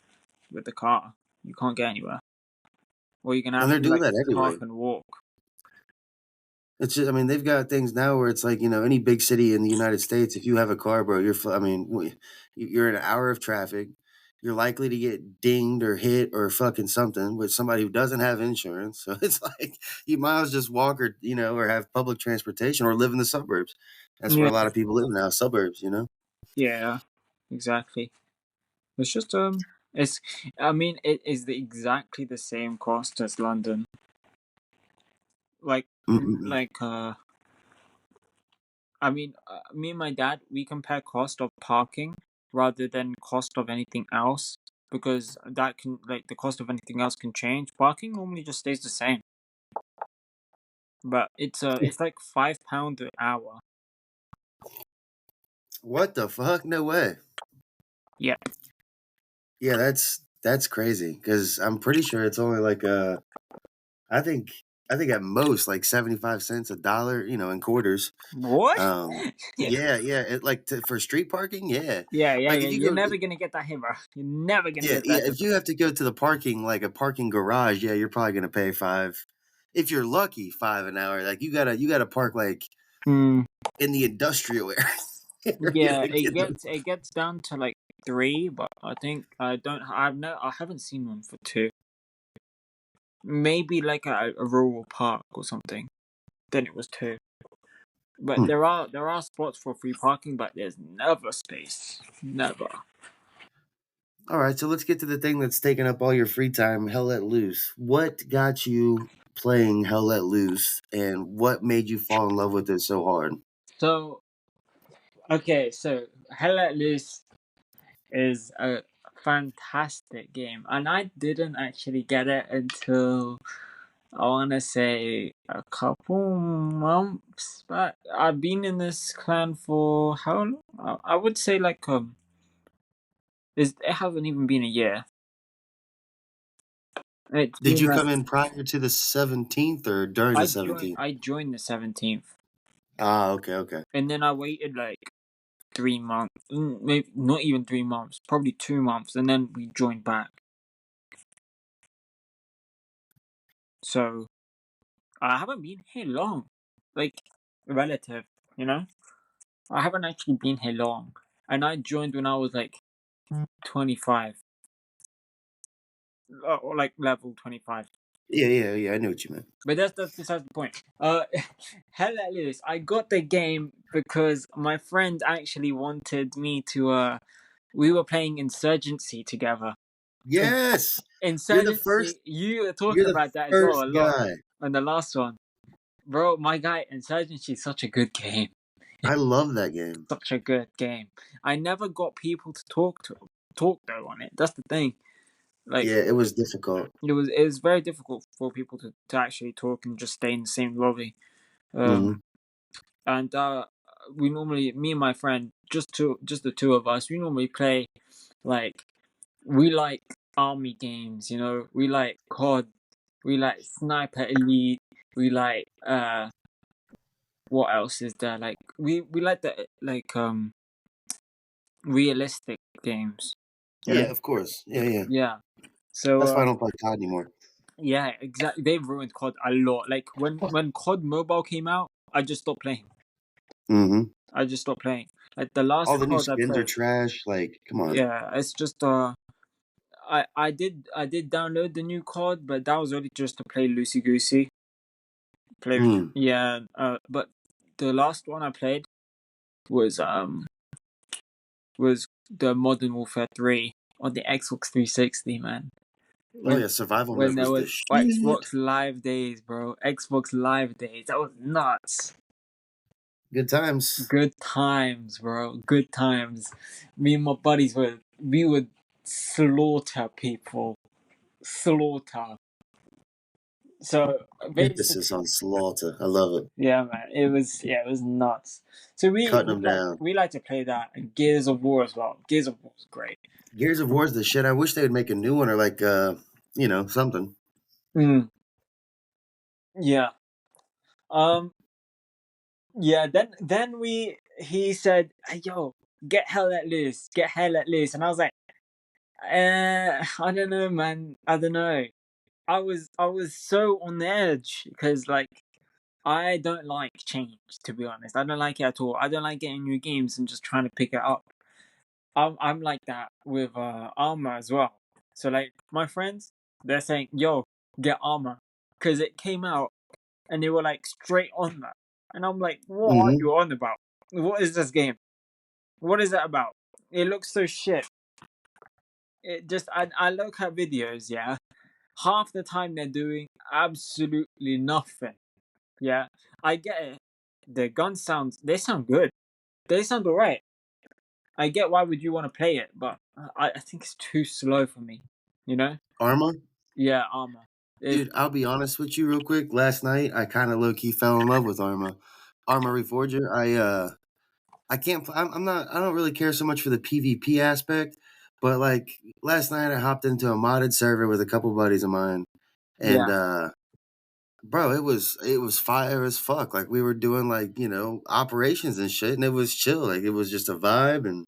With the car, you can't get anywhere, or you're gonna And have they're to doing like that park everywhere. and walk. It's just, I mean, they've got things now where it's like, you know, any big city in the United States, if you have a car, bro, I mean, you're in an hour of traffic. You're likely to get dinged or hit or fucking something with somebody who doesn't have insurance. So it's like you might as well just walk or, you know, or have public transportation or live in the suburbs. That's where Yeah, a lot of people live now, suburbs, you know? yeah, exactly. It's just. It's, I mean, it is exactly the same cost as London. Like, Mm-mm-mm. like, I mean, me and my dad, we compare cost of parking rather than cost of anything else because that can, like, the cost of anything else can change. Parking normally just stays the same, but it's like £5 an hour. What the fuck? No way. Yeah. Yeah, that's crazy because I'm pretty sure it's only like I think I think at most like 75 cents, a dollar, in quarters. What? Yeah, yeah, like for street parking, yeah. Yeah, yeah, Like yeah. if you You're go, never gonna get that here, bro. You're never gonna yeah, get yeah, that here. if you have to go to the parking, like a parking garage, yeah, you're probably gonna pay five. If you're lucky, 5 an hour. Like you gotta park like Hmm. in the industrial area. You're Yeah, gonna get them. it gets down to like three, but I think I don't. I haven't seen one for two. Maybe like a rural park or something. Then it was two. But Hmm. there are spots for free parking, but there's never space. Never. All right, so let's get to the thing that's taking up all your free time, Hell Let Loose. What got you playing Hell Let Loose, and what made you fall in love with it so hard? So okay, so Hell Let Loose is a fantastic game, and I didn't actually get it until I want to say a couple months back. I've been in this clan for how long? I would say like it hasn't even been a year. It's Did been you like come in prior to the 17th or during the 17th? I joined the 17th, Ah, okay, okay. and then I waited like 3 months, maybe not even 3 months, probably 2 months, and then we joined back. So I haven't been here long, like relative, you know. I haven't actually been here long, and I joined when I was like 25, or like level 25. Yeah, yeah, yeah. I knew what you meant. But that's besides the point. Hell at least I got the game because my friend actually wanted me to. We were playing Insurgency together. In- Yes, you're the first. Insurgency, you were You're talking the about that as well first a lot guy. on the last one, bro. My guy, Insurgency is such a good game. I love that game. Such a good game. I never got people to talk though on it. That's the thing. Like Yeah, it was difficult. it was very difficult for people to actually talk and just stay in the same lobby. Um, Hmm. and we normally, me and my friend, just the two of us, we normally play like we like army games. You know, we like COD, we like Sniper Elite, we like what else is there? Like we like the realistic games. You Yeah, know? of course. Yeah, yeah. Yeah. So That's why I don't play COD anymore. yeah, exactly. They've ruined COD a lot. Like when COD Mobile came out, I just stopped playing. Hmm. I just stopped playing. Like the last All the new COD I skins are played, trash. Like, come on. yeah, it's just I did download the new COD, but that was only just to play loosey goosey. Play with Mm. yeah, but the last one I played was um was the Modern Warfare 3 on the Xbox 360, man. Oh When yeah, survival when mode there was the was shit. Xbox Live days, bro. Xbox Live days. That was nuts. Good times. Good times, bro. Good times. Me and my buddies we would slaughter people. Slaughter. So Emphasis basically, on slaughter. I love it. yeah, man, it was nuts. So Cutting them down. we like to play that and Gears of War as well. Gears of War is great. Gears of War is the shit. I wish they would make a new one or like something. Mm, yeah. Um. Yeah. Then he said, "Hey, yo, get hell at loose. Get hell at loose," and I was like, I don't know, man. I don't know. I was so on the edge because like I don't like change, to be honest. I don't like it at all. I don't like getting new games and just trying to pick it up. I'm like that with armor as well. So like my friends, they're saying, "Yo, get armor," because it came out and they were like straight on that, and I'm like, "What are Hmm. you on about? What is this game? What is it about? It looks so shit. I look at videos, yeah. Half the time they're doing absolutely nothing. Yeah, I get it. The gun sounds they sound good. They sound alright. I get why would you want to play it, but I think it's too slow for me. You know? Arma? Yeah, armor. It, Dude, I'll be honest with you real quick. Last night, I kind of low key fell in love with Arma. Arma Reforger. I can't. I'm not. I don't really care so much for the PvP aspect, but like last night, I hopped into a modded server with a couple buddies of mine, and yeah. bro, it was fire as fuck. Like we were doing like operations and shit, and it was chill. Like it was just a vibe, and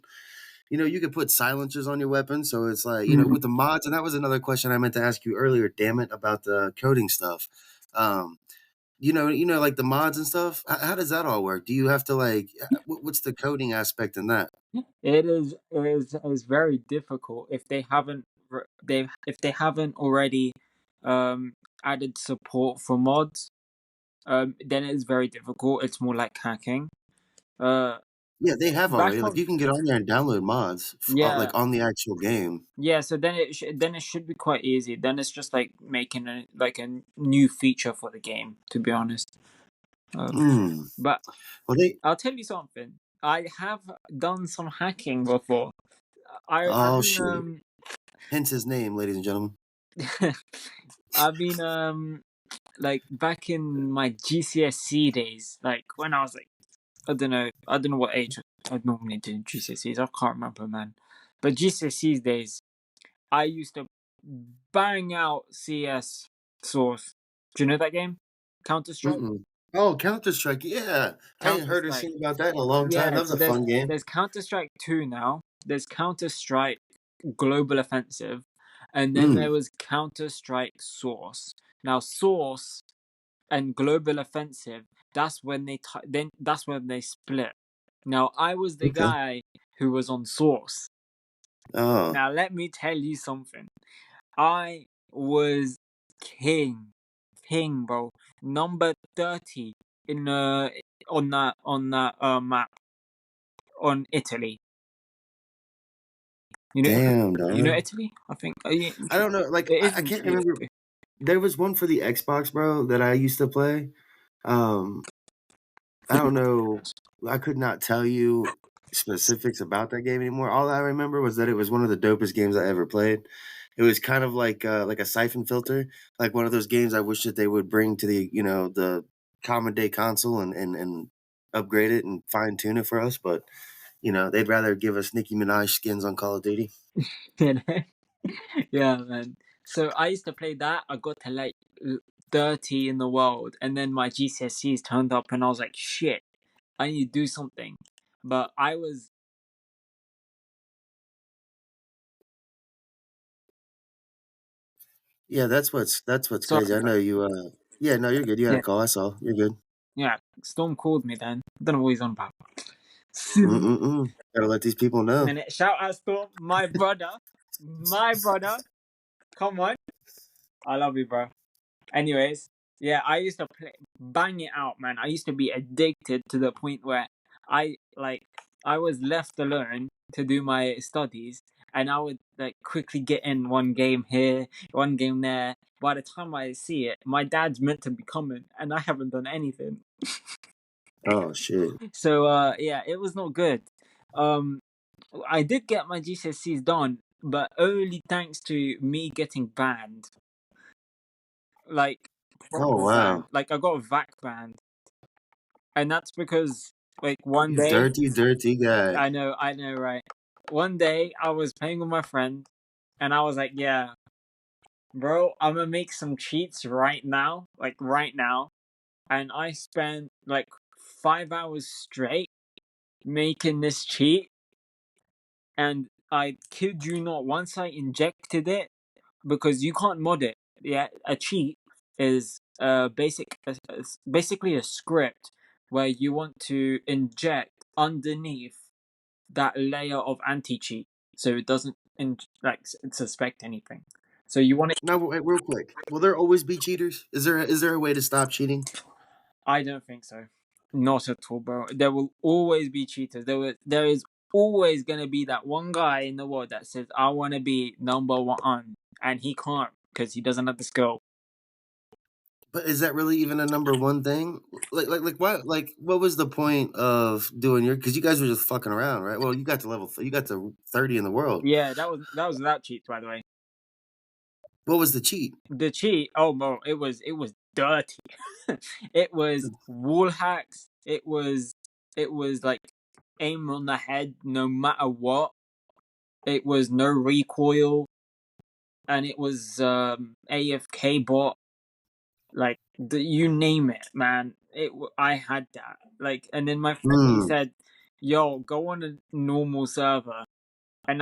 you could put silencers on your weapon, so it's like with the mods. And that was another question I meant to ask you earlier. Damn it, about the coding stuff. Um, like the mods and stuff. How does that all work? Do you have to like? What's the coding aspect in that? It is very difficult if they haven't if they haven't already um added support for mods. Then it is very difficult. It's more like hacking. Uh, Yeah, they have back already. Like on you can get on there and download mods, yeah like on the actual game. yeah. So then it should be quite easy. Then it's just like making a new feature for the game. To be honest, Hmm. but Well, they. I'll tell you something. I have done some hacking before. I've Oh been shit. Hence his name, ladies and gentlemen. I've been like back in my GCSE days, like when I was like I don't know what age I'd normally do GCSEs. I can't remember, man. But GCSEs days, I used to bang out CS Source. Do you know that game? Counter Strike. Mm-mm. Oh, Counter Strike. Yeah, I ain't Counter heard or Strike. seen about that in a long time. Yeah. That was So a fun game. there's Counter Strike 2 now. There's Counter Strike Global Offensive, and then there Mm. was Counter Strike Source. Now Source and Global Offensive, that's when they split. Now I was the Okay. guy who was on Source. Oh, Now let me tell you something. I was king, king, bro. Number 30 in on that map on Italy. You know, damn, you know dog. Italy. I think I don't know. Like, it is I in can't Italy. remember. There was one for the Xbox, bro, that I used to play. Um, I don't know. I could not tell you specifics about that game anymore. All I remember was that it was one of the dopest games I ever played. It was kind of like a siphon filter, like one of those games I wish that they would bring to the common day console and upgrade it and fine tune it for us. But they'd rather give us Nicki Minaj skins on Call of Duty. You know? Yeah, man. So I used to play that. I got to like 30 in the world, and then my GCSEs turned up, and I was like, shit, I need to do something. But I was Yeah, that's what's sorry, crazy. I bro. know you. Yeah, no, you're good. You had a Yeah, call. I saw. You're good. yeah. Storm called me then. I don't know what he's on about. Mm-mm-mm. Gotta let these people know. And shout out Storm, my brother, my brother. Come on, I love you, bro. Anyways, yeah, I used to play bang it out, man. I used to be addicted to the point where I like I was left alone to do my studies, and I would like quickly get in one game here, one game there. By the time I see it, my dad's meant to be coming, and I haven't done anything. Oh shit. So yeah, it was not good. Um, I did get my GCSEs done, but only thanks to me getting banned, like Oh proper banned. wow. Like I got a VAC banned, and that's because like one You day dirty, dirty guy. I know, right? One day I was playing with my friend, and I was like, "Yeah, bro, I'm gonna make some cheats right now, like right now." And I spent like 5 hours straight making this cheat, and I kid you not, once I injected it, because you can't mod it. Yeah, a cheat is basically a script where you want to inject underneath that layer of anti cheat, so it doesn't suspect anything. So you want it. Now, wait, real quick. Will there always be cheaters? Is there a way to stop cheating? I don't think so. Not at all, bro. There will always be cheaters. There is always gonna be that one guy in the world that says, "I want to be number one," and he can't because he doesn't have the skill. But is that really even a number one thing? What was the point of doing your? Because you guys were just fucking around, right? Well, you got to you got to 30 in the world. Yeah, that was without cheats, by the way. What was the cheat? The cheat, oh bro, it was dirty. It was wall hacks. It was like aim on the head no matter what. It was no recoil, and it was AFK bot. Like you name it, man. I had that. Like, and then my friend he Hmm. said, "Yo, go on a normal server," and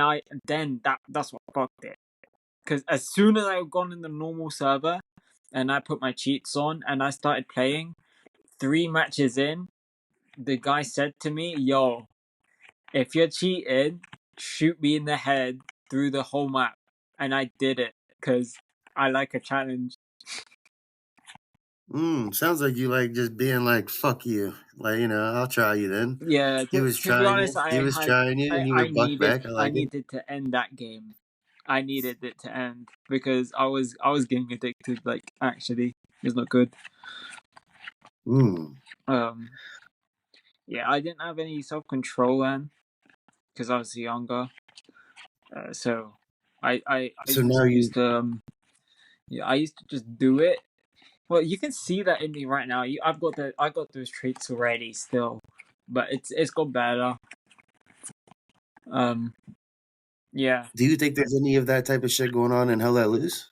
that's what fucked it. Because as soon as I gone in the normal server and I put my cheats on and I started playing, 3 matches in, the guy said to me, "Yo, if you're cheating, shoot me in the head through the whole map." And I did it because I like a challenge. Sounds like you like just being like, "Fuck you." Like, I'll try you then. Yeah, He was to be trying you. honest, He was trying you, and you I rebucked needed back. I I like it. needed to end that game. I needed it to end because I was getting addicted. Like, actually, it's not good. Mm. Um, yeah, I didn't have any self control then because I was younger. So I So just now used you to yeah, I used to just do it. Well, you can see that in me right now. I got those traits already still, but it's got better. Um, yeah, do you think there's any of that type of shit going on in Hell Let Loose?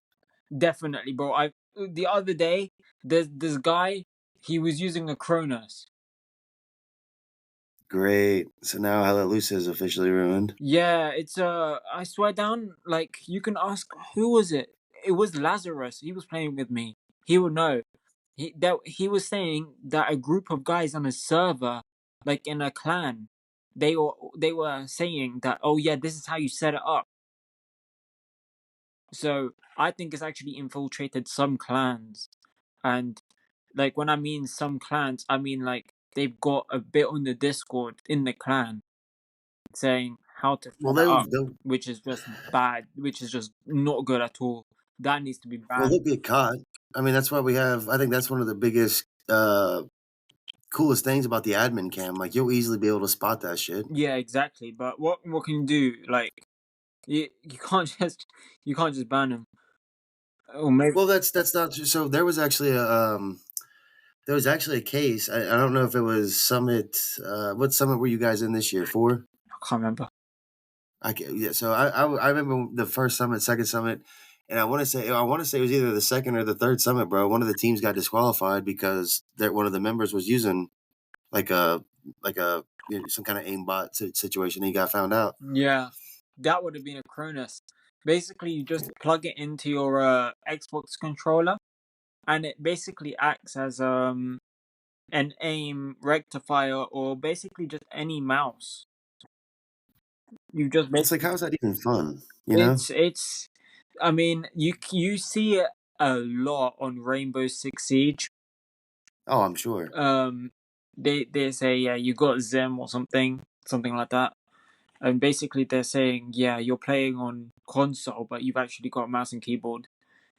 definitely, bro. I The other day there's this guy. He was using a Cronus. Great. So now Hell Let Loose is officially ruined. Yeah, it's I swear down. Like, you can ask who was it. It was Lazarus. He was playing with me. He would know. He was saying that a group of guys on a server, like in a clan, they were saying that, oh yeah, this is how you set it up. So I think it's actually infiltrated some clans, and like when I mean some clans, I mean like they've got a bit on the Discord in the clan saying how to Well, set it up, they'll which is just bad, which is just not good at all. That needs to be well banned. they'll get caught. I mean, that's why we have. I think that's one of the biggest, coolest things about the admin cam. Like you'll easily be able to spot that shit. Yeah, exactly. But what can you do? Like, you can't just ban them. Or maybe Well, that's not so. There was actually a case. I don't know if it was Summit. What summit were you guys in this year? 4. I can't remember. Yeah. So I remember the first summit, second summit, and I want to say it was either the second or the third summit, bro. One of the teams got disqualified because one of the members was using like a some kind of aimbot situation. He got found out. Yeah, that would have been a Cronus. Basically, you just plug it into your Xbox controller, and it basically acts as an aim rectifier, or basically just any mouse. You just It's like, basically how is that even fun? You know? it's. I mean, you see it a lot on Rainbow Six Siege. Oh, I'm sure. Um, they say, yeah, you got Zim or something like that, and basically they're saying, yeah, you're playing on console, but you've actually got a mouse and keyboard.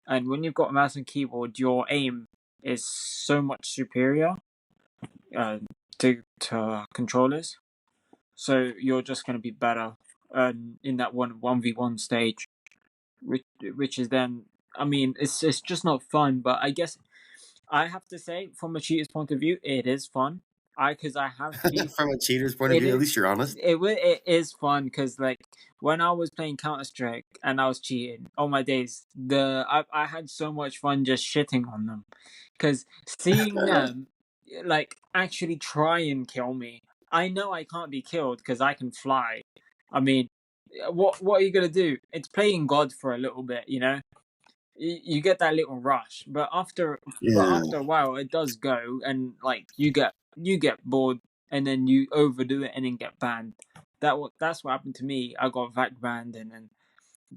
And when you've got a mouse and keyboard, your aim is so much superior uh, to controllers. So you're just going to be better in that 1v1 stage, which is then, I mean, it's just not fun. But I guess I have to say, from a cheater's point of view, it is fun. Because I have cheated. From a cheater's point of It view, at is least you're honest. it is fun because, like, when I was playing Counter Strike and I was cheating, oh my days, I had so much fun just shitting on them, because seeing them like actually try and kill me. I know I can't be killed because I can fly. I mean, what are you gonna do? It's playing God for a little bit, you know. You get that little rush, but Yeah. after a while it does go, and like you get bored, and then you overdo it and then get banned. That's what happened to me. I got vac banned, and then,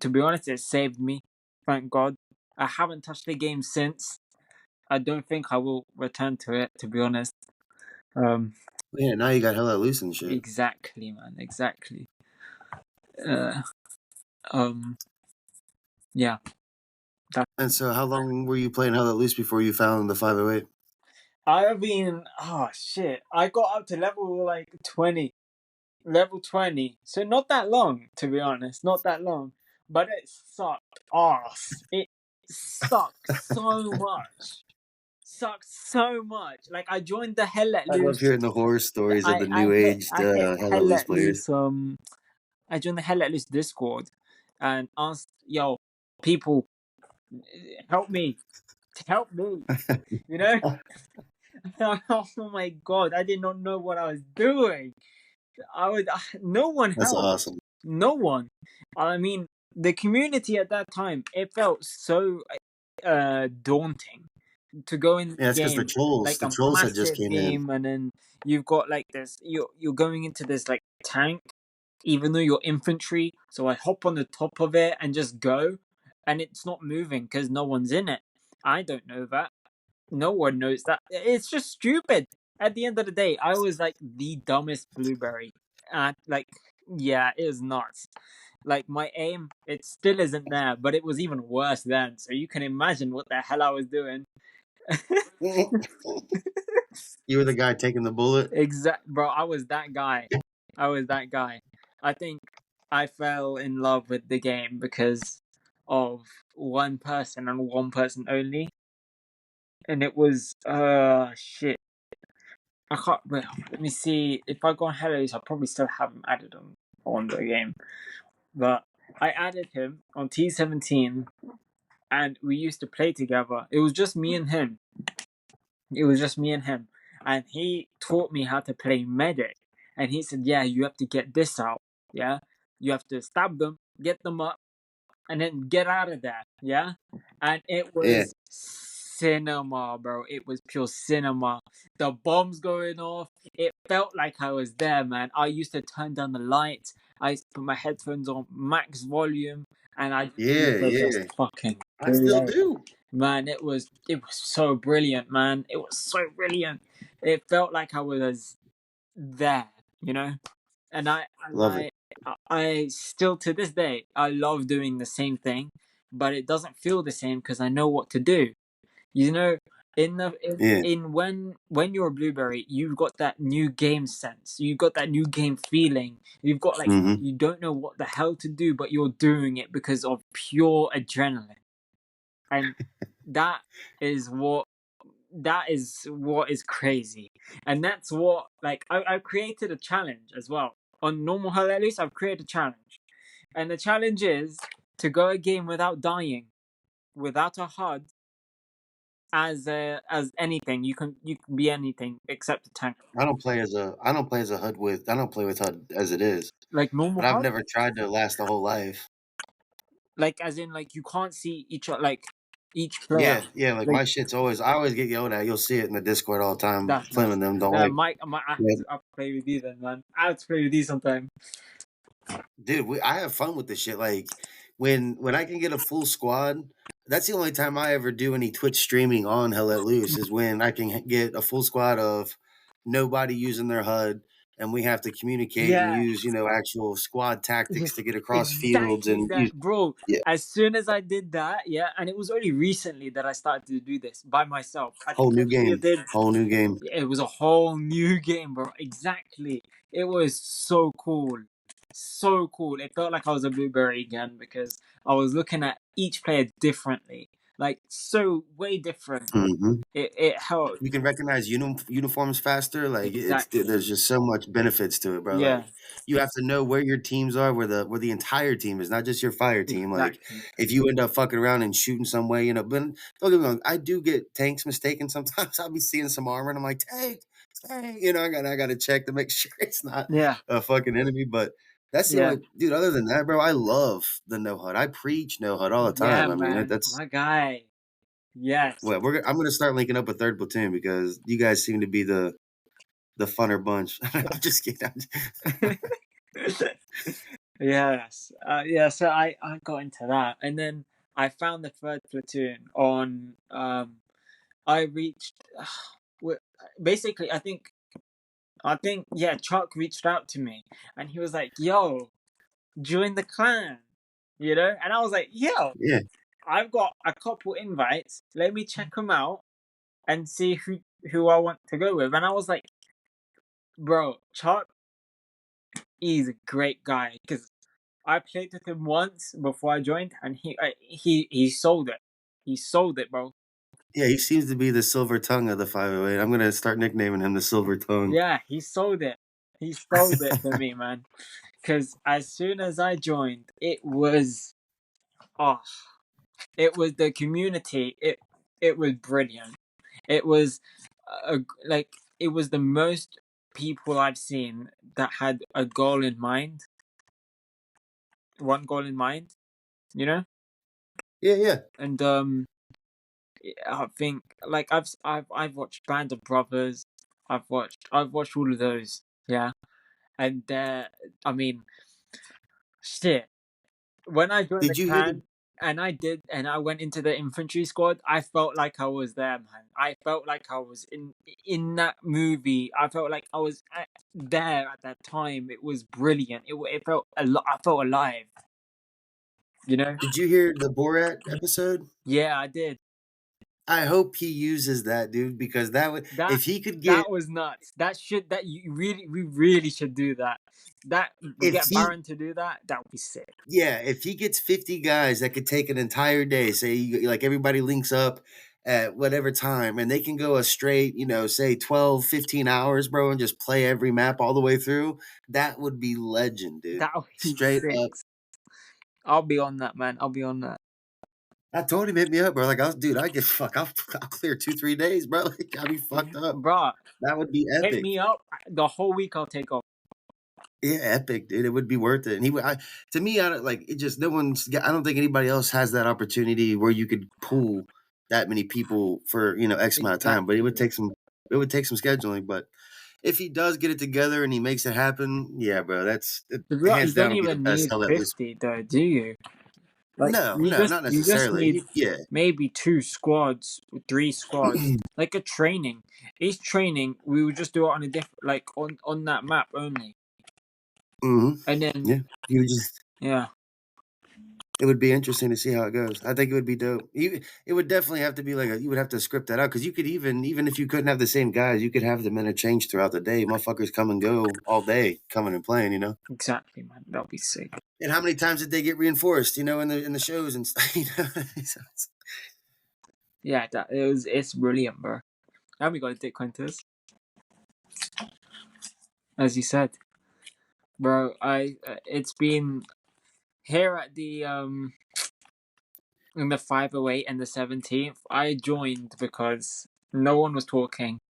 to be honest, it saved me. Thank God. I haven't touched the game since. I don't think I will return to it, to be honest. Um, Yeah, now you got hella loose and shit. Exactly, man. Exactly. Uh, um, yeah. That, And so, how long were you playing hella loose before you found the 508? I've been. Oh shit! I got up to level like 20. Level 20. So not that long, to be honest. Not that long. But it sucked ass. It sucked so much. Sucked so much. Like I joined the Hell Let I love Loose. hearing the horror stories of the new aged I hit hella Hell loose Let players. Loose. I joined the Hell Let Loose Discord and asked, yo, people, help me, help me. You know? Oh my god, I did not know what I was doing. No one That's helped. awesome. No one. I mean, the community at that time, it felt so daunting to go in Yeah, the it's because game, like the a trolls had just massive came in. game, and then you've got like this. You're going into this like tank, even though you're infantry. So I hop on the top of it and just go, and it's not moving because no one's in it. I don't know that. No one knows that. It's just stupid. At the end of the day, I was like the dumbest blueberry. Like, yeah, it was nuts. Like my aim, it still isn't there, but it was even worse then. So you can imagine what the hell I was doing. You were the guy taking the bullet. Bro. I was that guy. I was that guy. I think I fell in love with the game because of one person and one person only, and it was shit. I can't. Well, let me see. If I go on Hellos, I probably still haven't added him on the game, but I added him on T17, and we used to play together. It was just me and him. It was just me and him, and he taught me how to play medic. And he said, "Yeah, you have to get this out. Yeah, you have to stab them, get them up, and then get out of there." Yeah, and it Yeah, was cinema, bro. It was pure cinema. The bombs going off. It felt like I was there, man. I used to turn down the lights. I used to put my headphones on max volume, and I yeah, used to just yeah. fucking I still play. do. Man, it was so brilliant, man. It was so brilliant. It felt like I was there, you know. And Love it. I still to this day I love doing the same thing, but it doesn't feel the same because I know what to do. You know, Yeah. in when you're a blueberry, you've got that new game sense. You've got that new game feeling. You've got like Hmm. you don't know what the hell to do, but you're doing it because of pure adrenaline. And that is what is crazy. And that's what like I've created a challenge as well. On normal hell at least I've created a challenge. And the challenge is to go a game without dying, without a HUD, as anything. You can be anything except a tank. I don't play as a HUD with I don't play with HUD as it is. Like normal But I've HUD? never tried to last a whole life. Like as in like you can't see like each player. Yeah, yeah, like Like my shit's always I always get yelled at. You'll see it in the Discord all the time. that's Flynn nuts. and them don't like Mike, yeah. I have to play with you then, man. I have to play with you sometime. Dude, I have fun with this shit. Like when I can get a full squad, that's the only time I ever do any Twitch streaming on Hell Let Loose is when I can get a full squad of nobody using their HUD, and we have to communicate and Yeah. use actual squad tactics to get across fields Exactly and use that, bro. yeah, As soon as I did that, yeah, and it was only recently that I started to do this by myself. I whole think I new only game, did. whole new game. It was a whole new game, bro. Exactly. It was so cool, so cool. It felt like I was a blueberry again because I was looking at each player differently, like so way different. Mhm. It helped You can recognize uniforms faster. Like exactly. there's just so much benefits to it, bro. Yeah, Like you have to know where your teams are, where the entire team is, not just your fire team. Like exactly. if you end up fucking around and shooting some way, but don't get me wrong, I do get tanks mistaken sometimes. I'll be seeing some armor and I'm like, tank, I gotta check to make sure it's not Yeah, a fucking enemy. But that's the yeah, only dude. Other than that, bro, I love the no HUD. I preach no HUD all the yeah, time. I mean, man. that's My guy. Yes. well, I'm gonna start linking up with third platoon because you guys seem to be the funner bunch. I'm just kidding. Yes. Yeah, so I got into that. And then I found the third platoon on I reached wi- basically I think I think yeah, Chuck reached out to me and he was like, "Yo, join the clan," and I was like, "Yo, Yeah. I've got a couple invites. Let me check them out and see who I want to go with." And I was like, "Bro, Chuck, he's a great guy because I played with him once before I joined, and he sold it. He sold it, bro. Yeah, he seems to be the silver tongue of the 508. I'm gonna start nicknaming him the silver tongue. Yeah, he sold it. He sold it for me, man. Because as soon as I joined, oh, it was the community. It was brilliant. It was like it was the most people I've seen that had a goal in mind, one goal in mind, you know. Yeah, yeah. And I think like I've watched Band of Brothers. I've watched all of those. Yeah, and I mean, shit. When I joined the Did you hear the clan and I went into the infantry squad, I felt like I was there, man. I felt like I was in that movie. I felt like I was there at that time. It was brilliant. It felt I felt alive. You know? did you hear the Borat episode? Yeah, I did. I hope he uses that, dude, because that would That if he could get that was nuts. That we really should do that. That we if get he Baron to do that. That would be sick. yeah, if he gets 50 guys that could take an entire day, say like everybody links up at whatever time and they can go a straight, say 12, 15 hours, bro, and just play every map all the way through, that would be legend, dude. That would be Straight sick. up. I'll be on that, man. I'll be on that. I told him hit me up, bro. Like, dude, I get I'll clear 2, 3 days, bro. Like, I'll be fucked up. Bruh, That would be hit epic. me up. The whole week I'll take off. Yeah, epic, dude. It would be worth it. And he would, to me, I don't like it. Just no one's. I don't think anybody else has that opportunity where you could pool that many people for X amount of time. But it would Exactly. take some. It would take some scheduling. But if he does get it together and he makes it happen, yeah, bro, that's You hands down don't will be the even best need hell at this. 50 though, do you? Like No, you no, just not you just necessarily. need Yeah, maybe 2 squads, 3 squads, like a training. Each training we would just do it on a different like on that map only. hmm And then yeah. You would just yeah, It would be interesting to see how it goes. I think it would be dope. It would definitely have to be like you would have to script that out because you could even if you couldn't have the same guys, you could have them interchange throughout the day. Motherfuckers come and go all day, coming and playing. exactly, man. That'll be sick. And how many times did they get reinforced? In the shows and stuff. So Yeah, it's brilliant, bro. And we got a Dick Quintus, as you said, bro. It's been here at the in the 508 and the 17th. I joined because no one was talking.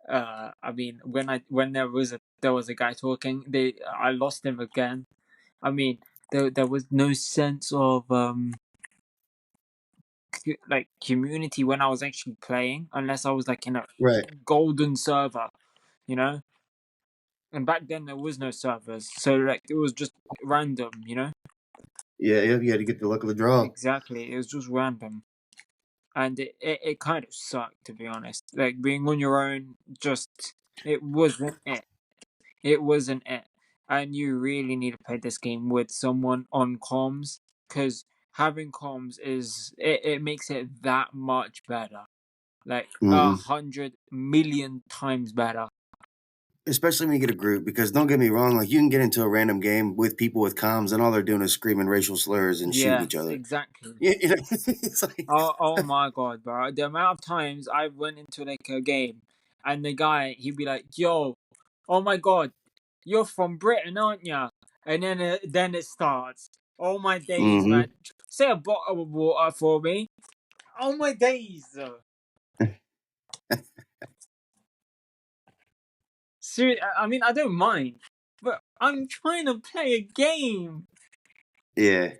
I mean, when there was a guy talking, I lost him again. I mean, there was no sense of like community when I was actually playing, unless I was like in a right. golden server, you know. And back then there was no servers, so like it was just random, you know. Yeah, yeah, you had to get the luck of the draw. Exactly, it was just random, and it kind of sucked, to be honest. Like being on your own, just it wasn't it. It wasn't it. And you really need to play this game with someone on comms because having comms it makes it that much better. Like a hmm 100 million times better. Especially when you get a group, because don't get me wrong, like you can get into a random game with people with comms, and all they're doing is screaming racial slurs and shooting each Yes, other. exactly. It's like, Oh my god, bro. The amount of times I went into like a game and the guy he'd be like, "Yo, oh my god, you're from Britain, aren't ya?" And then it starts. Oh my days, hmm man. Say a bottle of water for me. Oh my days. Seriously, I mean, I don't mind, but I'm trying to play a game. yeah,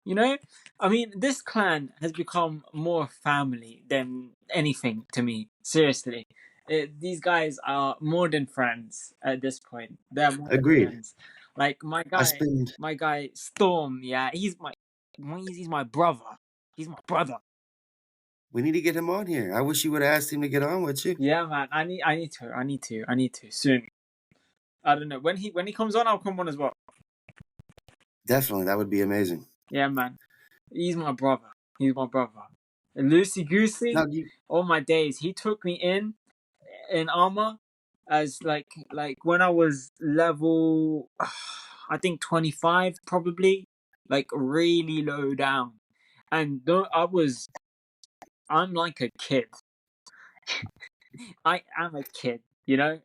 You know, I mean, this clan has become more family than anything to me. Seriously, these guys are more than friends at this point. They're more than agreed. friends. Like I spend my guy Storm. Yeah, he's my brother. He's my brother. We need to get him on here. I wish you would have asked him to get on with you. Yeah, man. I need to soon. I don't know when he comes on. I'll come on as well. Definitely, that would be amazing. Yeah, man. He's my brother. He's my brother. Loosey Goosey. Now, you All my days, he took me in armor as like when I was level, I think 25 probably, like really low down, and though I'm like a kid. I am a kid. You know,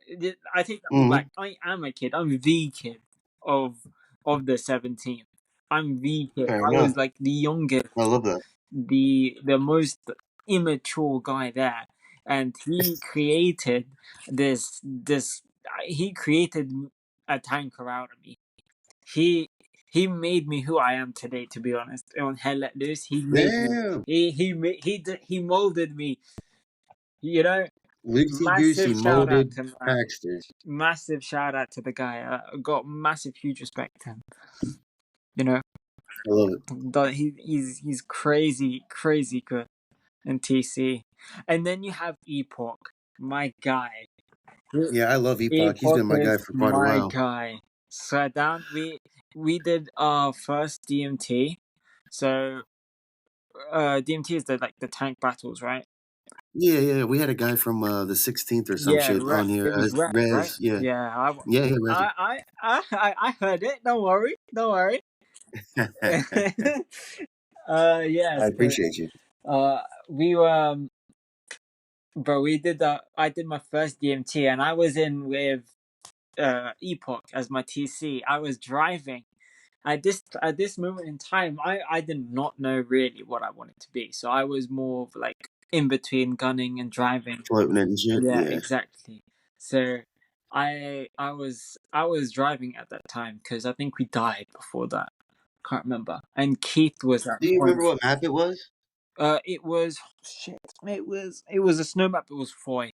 I take that all back. mhm, I am a kid. I'm the kid of the 17. I'm the kid. fair I enough. was like the youngest, I love that. the most immature guy there, and he created a tanker out of me. He he made me who I am today. To be honest, on Hell Let Loose, he made me. Damn. He molded me. You know, Loosey massive goosey shout out molded to man. Hackster. Massive shout out to the guy. I got massive, huge respect to him. You know, I love it. he's crazy, crazy good in TC. And then you have Epoch, my guy. Yeah, I love Epoch. He's Epoch been my guy is for quite a my while. guy. So down we did our first DMT. So DMT is the tank battles, right? Yeah, yeah. We had a guy from the 16th or some Yeah, shit on here. It was Rez, right? Rez. Yeah, Yeah, yeah, yeah. Rez. I heard it. Don't worry, don't worry. Yeah. I So appreciate you. uh, we were, bro. We did the. I did my first DMT, and I was in with Epoch as my TC. I was driving. At this moment in time, I did not know really what I wanted to be. So I was more of like in between gunning and driving. Floating it and shit. Yeah, Yeah. exactly. So I was driving at that time because I think we died before that. Can't remember. And Keith was at Do you point. remember what map it was? It was shit. It was a snow map. It was Foy.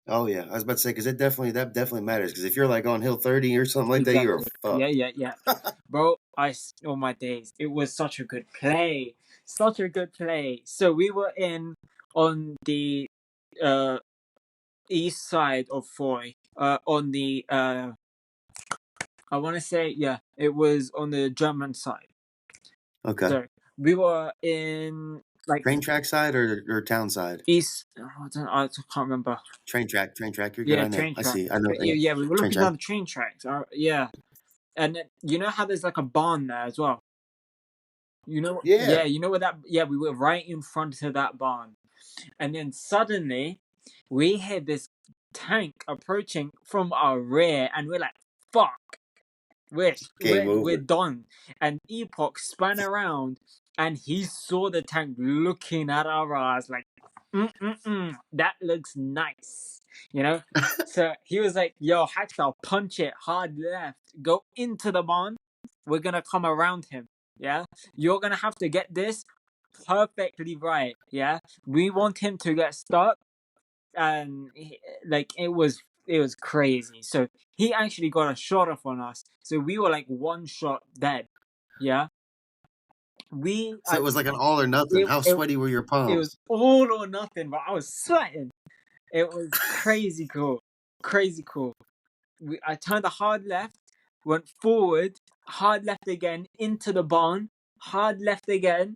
Oh yeah, I was about to say because that definitely matters. Because if you're like on Hill 30 or something like that, you are Exactly. Yeah, fucked. yeah, yeah. Bro, all my days. It was such a good play. Such a good play. So we were in on the uh east side of Foy. On the I want to say, yeah, it was on the German side. Okay. So we were in like Train track side or town side? east. I can't remember. Train track. You're good. Yeah, I know. train I track. see. I know. Yeah, Yeah. yeah, we were Train looking track. down the train tracks. Yeah, and then, you know how there's like a barn there as well. You know, yeah, Yeah. you know where that. Yeah, we were right in front of that barn, and then suddenly we hear this tank approaching from our rear, and we're like, "Fuck!" Game We're over. done. And Epoch spun around and he saw the tank looking at our eyes like, that looks nice, you know. So he was like, "Yo, Hackstar, punch it hard left, go into the barn. We're gonna come around him. Yeah, you're gonna have to get this perfectly right. Yeah, we want him to get stuck, and like it was crazy. So he actually got a shot off on us. So we were like one shot dead. Yeah, we So it was like an all or nothing. it, How it sweaty were your it was palms? all or nothing, but I was sweating. It was crazy cool, crazy cool. I turned a hard left, went forward, hard left again into the barn, hard left again,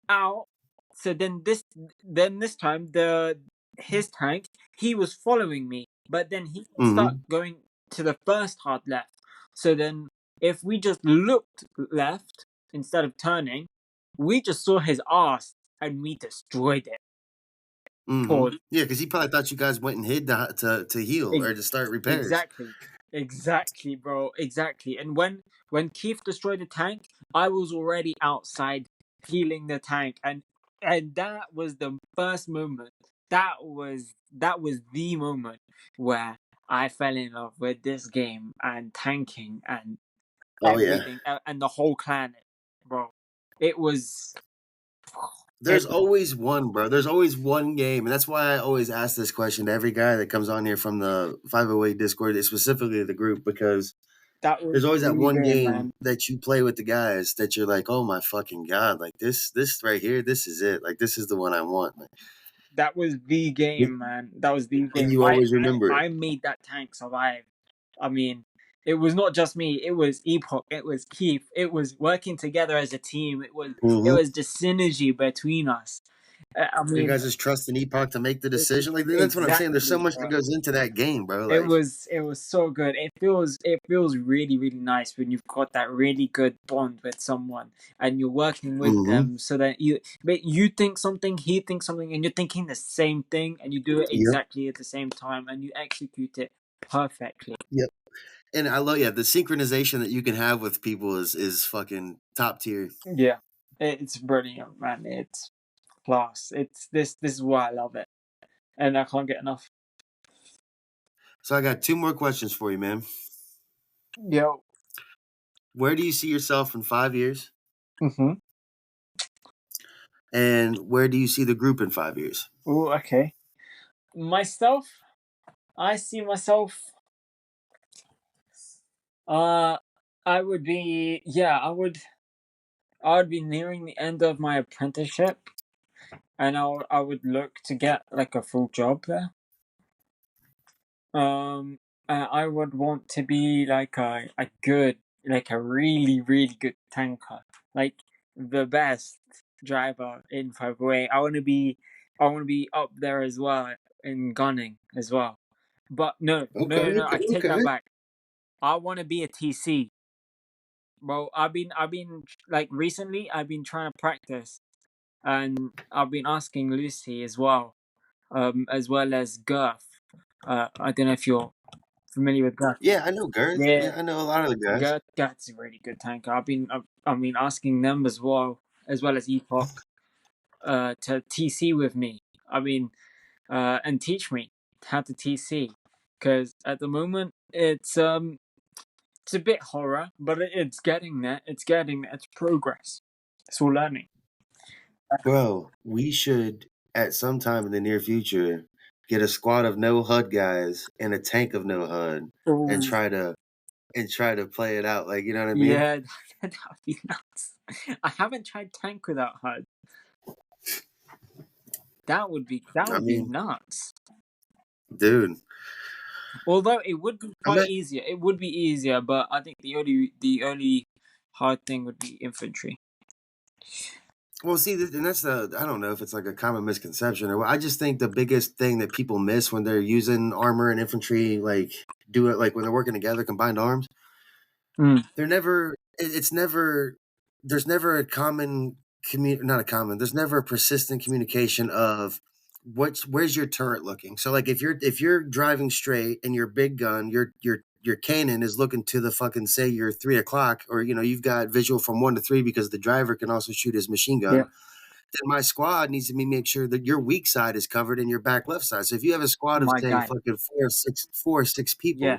out. So then this time his tank, he was following me, but then he would start Mm-hmm. going to the first hard left. So then if we just looked left instead of turning, we just saw his ass and we destroyed it. Mm-hmm. Pause. Yeah, because he probably thought you guys went and hid to heal or Ex- to start repairs. exactly. Exactly, bro. Exactly. And when Keith destroyed the tank, I was already outside healing the tank, and that was the first moment. That was the moment where I fell in love with this game and tanking and Oh yeah. everything and the whole planet, bro. It was it, There's always one, bro. There's always one game, and that's why I always ask this question to every guy that comes on here from the 508 Discord, specifically the group, because That was There's always that the one game, game man. that you play with the guys that you're like, oh my fucking god, like this right here, this is it. Like this is the one I want. Like, That was the game, man. That was the and game. you always remember it. I made that tank survive. I mean, it was not just me. It was Epoch. It was Keith. It was working together as a team. It Hmm. was the synergy between us. I You mean, guys just trust an Epoch to make the decision. Like that's what I'm saying. There's so exactly, much that bro. goes into that game, bro. It Like, was it was so good. It feels really really nice when you've got that really good bond with someone and you're working with hmm, them so that you think something, he thinks something, and you're thinking the same thing, and you do it yep, exactly at the same time, and you execute it perfectly. yep. And I love, yeah, the synchronization that you can have with people is fucking top tier. Yeah, it's brilliant, man. It's class. It's this is why I love it, and I can't get enough. So I got two more questions for you, man. Yo. Where do you see yourself in 5 years? Mhm. And where do you see the group in 5 years? Oh, okay. Myself, I see myself. Uh, I would be yeah. I would be nearing the end of my apprenticeship, and I would look to get like a full job there. I would want to be like a good, like a really really good tanker, like the best driver in 508. I want to be up there as well in gunning as well. But no, Okay, no, okay, I take that okay. back. I want to be a TC. Bro, I've been like recently. I've been trying to practice, and I've been asking Lucy as well, as well as Girth. I don't know if you're familiar with Girth. Yeah, I know Girth. Yeah, Yeah, I know a lot of the guys. Girth's a really good tanker. I've been asking them as well as Epoch, to TC with me. I mean, and teach me how to TC, because at the moment it's a bit horror, but it's getting there. It's getting there. It's progress. It's all learning. Bro, we should at some time in the near future get a squad of no HUD guys and a tank of no HUD and Oh, try to play it out. Like, you know what I mean? yeah, that would be nuts. I haven't tried tank without HUD. That I would be mean, nuts. dude, Although it would be I'm quite at, easier. It would be easier, but I think the only hard thing would be infantry. well, see, and that's the, I don't know if it's like a common misconception or what. I just think the biggest thing that people miss when they're using armor and infantry, like, do it like when they're working together, combined arms, Mm, they're never, it's never, there's never a common not a common, there's never a persistent communication of where's your turret looking. So like if you're driving straight and your big gun, your cannon is looking to the fucking, say you're 3 o'clock, or you've got visual from 1 to 3 because the driver can also shoot his machine yeah. gun. Then my squad needs to make sure that your weak side is covered and your back left side. So if you have a squad of My say guy. fucking four or six Yeah. people,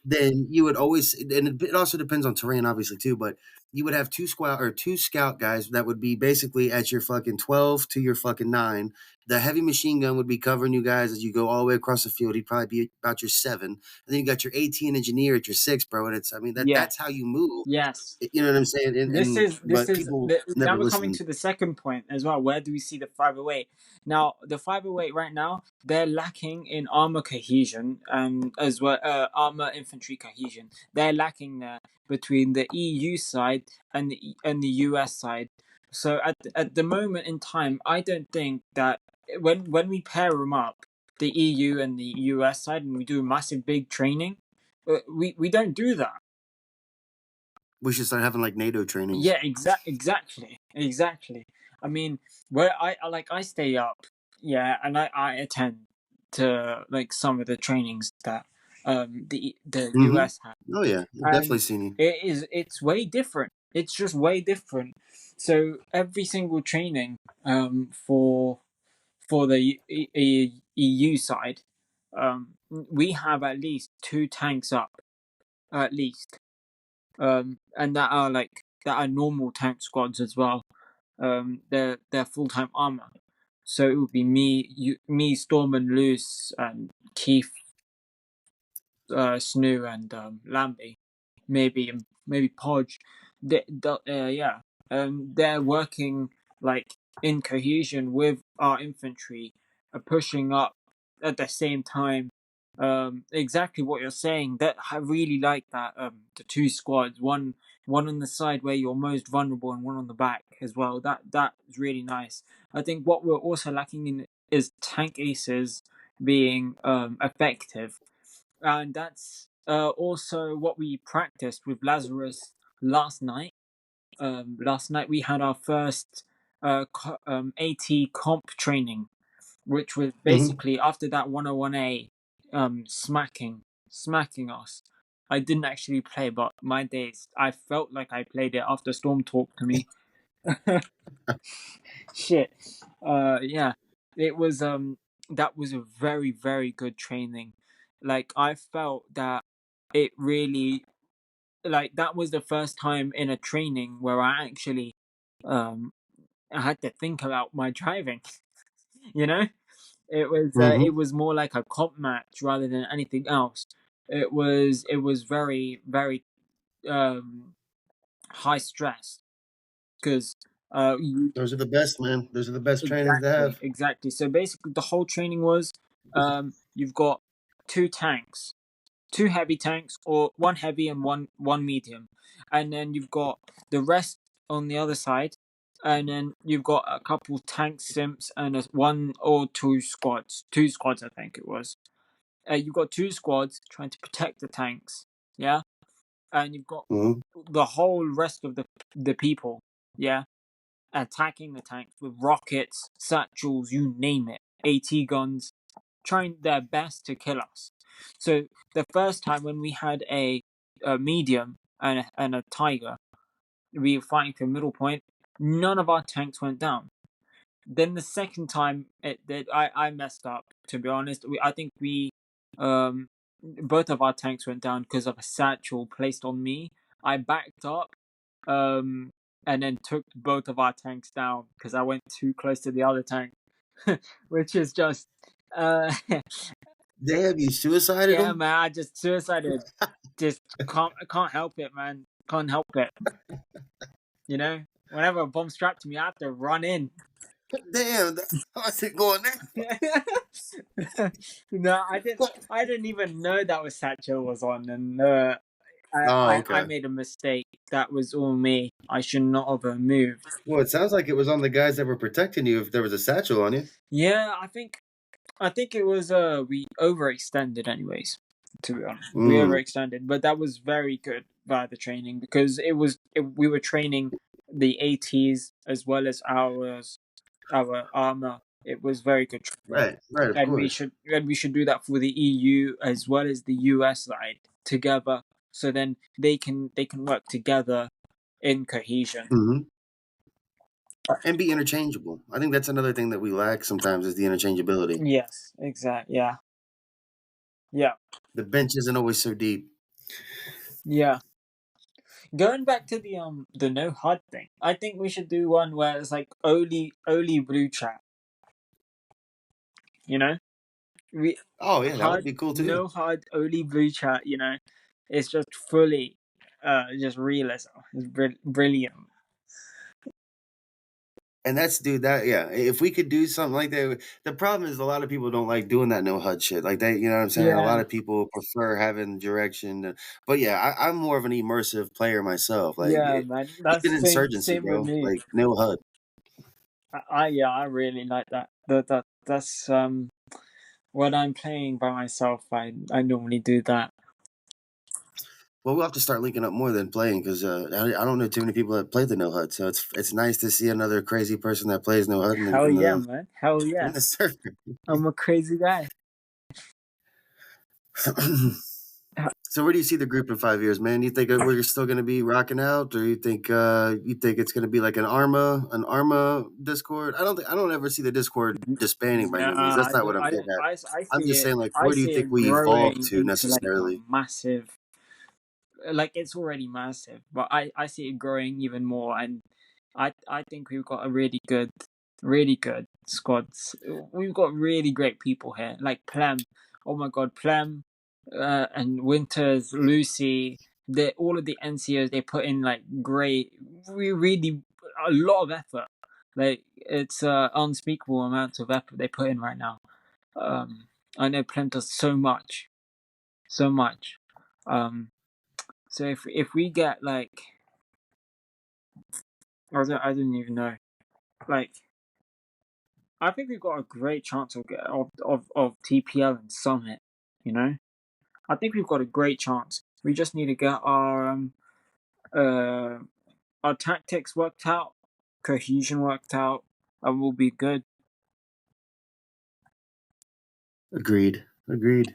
then you would always, and it also depends on terrain, obviously too. But you would have two scout guys that would be basically at your fucking 12 to your fucking 9. The heavy machine gun would be covering you guys as you go all the way across the field. He'd probably be about your 7, and then you got your 18 engineer at your 6, bro. And it's, I mean, that's how Yes. you move. Yes. You know what I'm saying? This But is people now never we're coming listen. to the second point as well. Where do we see the 508? Now the 508 right now they're lacking in armor cohesion and as well armor infantry cohesion. They're lacking there between the EU side and the US side. So at the moment in time, I don't think that when we pair them up, the EU and the US side, and we do massive big training, we don't do that. We should start having like NATO trainings. Yeah, exactly. I mean, where I stay up, yeah, and I attend to like some of the trainings that the Hmm. US have, Oh yeah, I've definitely and seen you. it's way different. It's just way different. So every single training for the EU side, we have at least two tanks up, at least, and that are normal tank squads as well. They're full time armor. So it would be me, Storm and Luce, and Keith, Snoo, and Lambie. maybe Podge. Yeah, they're working like in cohesion with our infantry, pushing up at the same time. Exactly what you're saying. That I really like that. The two squads, one on the side where you're most vulnerable, and one on the back as well. That is really nice. I think what we're also lacking in is tank aces being effective, and that's also what we practiced with Lazarus last night. Last night we had our first AT comp training, which was Hmm. basically after that 101A smacking us. I didn't actually play, but my days, I felt like I played it after Storm talked to me. Shit. Yeah. It was that was a very, very good training. Like I felt that it really, like that was the first time in a training where I actually um I had to think about my driving. You know? It Hmm. was more like a comp match rather than anything else. It was very, very um high stress because you Those are the best, man. Those are the best trainings to exactly, have. exactly. So basically, the whole training was you've got two tanks, two heavy tanks, or one heavy and one medium, and then you've got the rest on the other side, and then you've got a couple tank simps and one or two squads, I think it was. You've got two squads trying to protect the tanks, yeah, and you've got Hmm. the whole rest of the people, yeah, attacking the tanks with rockets, satchels, you name it, AT guns, trying their best to kill us. So the first time when we had a medium and a tiger, we were fighting for middle point. None of our tanks went down. Then the second time, I messed up. To be honest, I think we both of our tanks went down because of a satchel placed on me. I backed up, um, and then took both of our tanks down because I went too close to the other tank, which is just, uh, Damn, you suicided yeah, them? man. I just suicided. Just can't help it, man. Can't help it. You know, whenever a bomb strapped to me, I have to run in. Damn, how's it going now? No, I didn't. I didn't even know that was Satchel was on, and Oh, I okay. made a mistake. That was all me. I should not have moved. Well, it sounds like it was on the guys that were protecting you if there was a satchel on you. Yeah, I think it was we overextended anyways. To be honest, we Mm, overextended, but that was very good via the training because we were training the ATs as well as our armor. It was very good training, right, right, of and course. we should do that for the EU as well as the US side together. So then they can work together in cohesion. Hmm. And be interchangeable. I think that's another thing that we lack sometimes is the interchangeability. Yes, exactly. Yeah, yeah, The bench isn't always so deep. yeah. Going back to the no HUD thing, I think we should do one where it's like only blue chat. You know, we Oh yeah, that would HUD be cool too. no HUD only blue chat. You know, it's just fully just realism. It's brilliant. And that's dude, that yeah. If we could do something like that, the problem is a lot of people don't like doing that no HUD shit. Like they, you know what I'm saying? A lot Yeah, of people prefer having direction. But yeah, I'm more of an immersive player myself. Like yeah, man. That's even insurgency, same with bro. me. Like no HUD. Yeah, I really like that. That's when I'm playing by myself. I normally do that. Well, we'll have to start linking up more than playing because I don't know too many people that play the no HUD. So it's nice to see another crazy person that plays no HUD Hell yeah, man. Hell in yeah. the server. I'm a crazy guy. So where do you see the group in 5 years, man? You think we're still going to be rocking out, or you think it's going to be like an Arma Discord? I don't ever see the Discord disbanding by Nah, no means. That's I not what don't. I'm I getting don't. at. I I'm see just it. saying, like, I where do you see think it we evolve growing to into like a necessarily? massive. Like it's already massive, but I see it growing even more, and I think we've got a really good squads. We've got really great people here, like Plem. Oh my God, Plem, and Winters, Lucy. all of the NCOs, they put in like great, really a lot of effort. Like it's unspeakable amounts of effort they put in right now. I know Plymouth does so much, so much. Um, so if we get like, I don't even know. Like I think we've got a great chance of TPL and Summit. You know, I think we've got a great chance. We just need to get uh our tactics worked out, cohesion worked out, and we'll be good. Agreed. Agreed.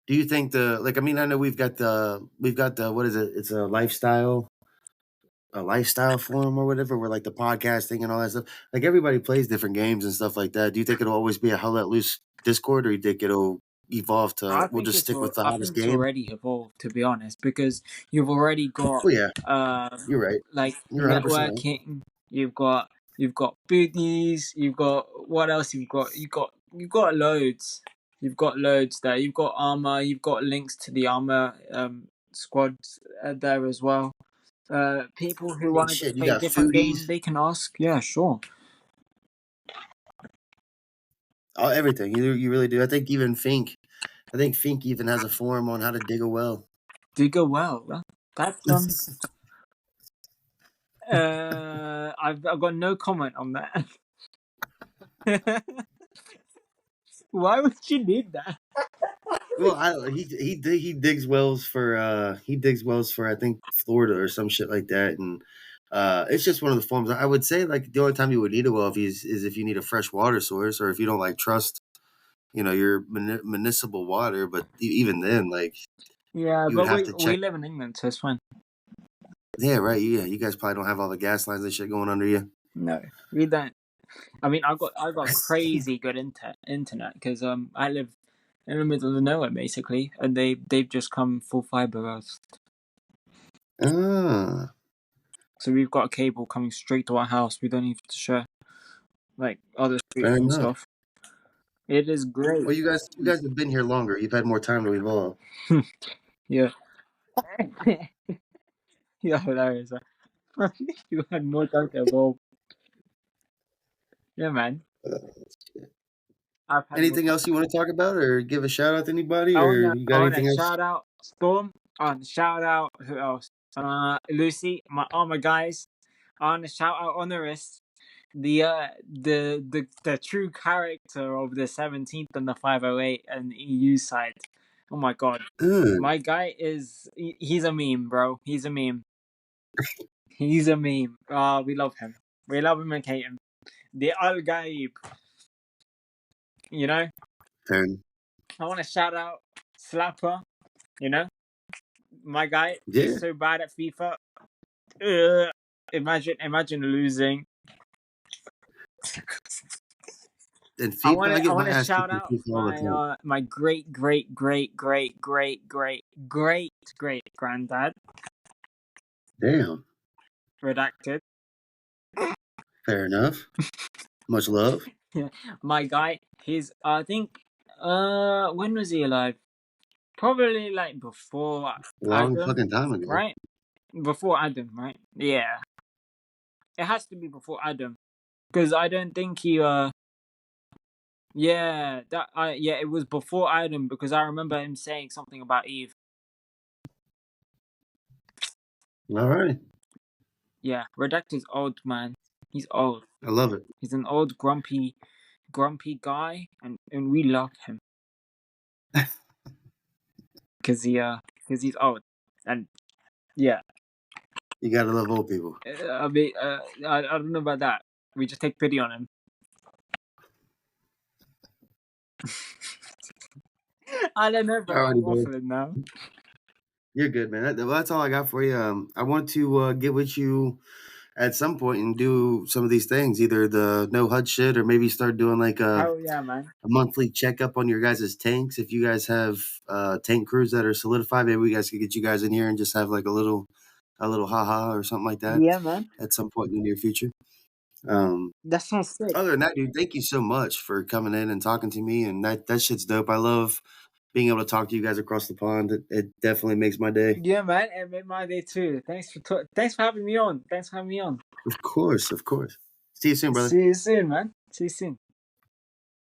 Do you think the like? I mean, I know we've got the what is it? It's a lifestyle forum or whatever, where like the podcasting and all that stuff. Like everybody plays different games and stuff like that. Do you think it'll always be a Hell Let Loose Discord, or you think it'll evolve to we'll just stick with the I hottest think it's game? already evolved, to be honest, because you've already got Well, yeah, you're right. like You're 100% right. networking. You've got booties. You've got what else? You've got loads. You've got loads there. You've got armor. You've got links to the armor squads there as well. People who I mean, want to just shit, you play a got different foodies, game, they can ask. Yeah, sure. everything. You really do. I think even Fink. I think Fink even has a forum on how to dig a well. Do go well. That's I've got no comment on that. Why would you need that? Well, he digs wells for I think Florida or some shit like that, and it's just one of the forms. I would say like the only time you would need a well is if you need a fresh water source or if you don't like trust your municipal water. But even then, like Yeah, you would but have we to we check. live in England, so it's fine. Yeah, right. Yeah, you guys probably don't have all the gas lines and shit going under you. No, we don't. I mean, I got crazy good internet because I live in the middle of nowhere basically, and they've just come full fiber us. Ah, So we've got a cable coming straight to our house. We don't need to share like other streets fair and enough. stuff. It is great. Well, you guys have been here longer. You've had more time to evolve. Yeah, yeah, hilarious. You had more time to evolve. Yeah, man. I've had more Anything time. else you want to talk about, or give a shout out to anybody, Oh or yeah, you I got want to anything else? shout out Storm. I want to shout out who else? Lucy, all my guys. I want to shout out Honoris, the true character of the 17th and the 508 and EU side. Oh my god, Mm, my guy he's a meme, bro. He's a meme. He's a meme. We love him. We love him and hate him. The Al Gaib, you know. fair. I want to shout out Slapper. You know, my guy. He's Yeah. so bad at FIFA. Imagine losing. And I FIFA, want I to I get want my to ass shout kicked in out FIFA all the time. my great granddad, Damn. redacted. Fair enough. Much love. My guy, he's I think when was he alive? Probably like before Long Adam, fucking time ago. right? Before Adam, right? Yeah, it has to be before Adam because I don't think he yeah, it was before Adam because I remember him saying something about Eve. All right. Yeah, Redacted's old, man. He's old. I love it. He's an old grumpy guy, and we love him because he's old, and yeah. You gotta love old people. I mean, I don't know about that. We just take pity on him. I don't know, bro. I'm Alrighty, bro. waffling now. You're good, man. That's all I got for you. I want to get with you at some point and do some of these things, either the no HUD shit or maybe start doing like Hell yeah, man. a monthly checkup on your guys' tanks. If you guys have tank crews that are solidified, maybe we guys could get you guys in here and just have like a little haha or something like that Yeah, man. at some point in the near future. Um, That sounds sick. Other than that, dude, thank you so much for coming in and talking to me. And that shit's dope. I love being able to talk to you guys across the pond. It definitely makes my day. Yeah, man, it made my day too. Thanks for having me on. Thanks for having me on. Of course, of course. See you soon, brother. See you soon, man. See you soon.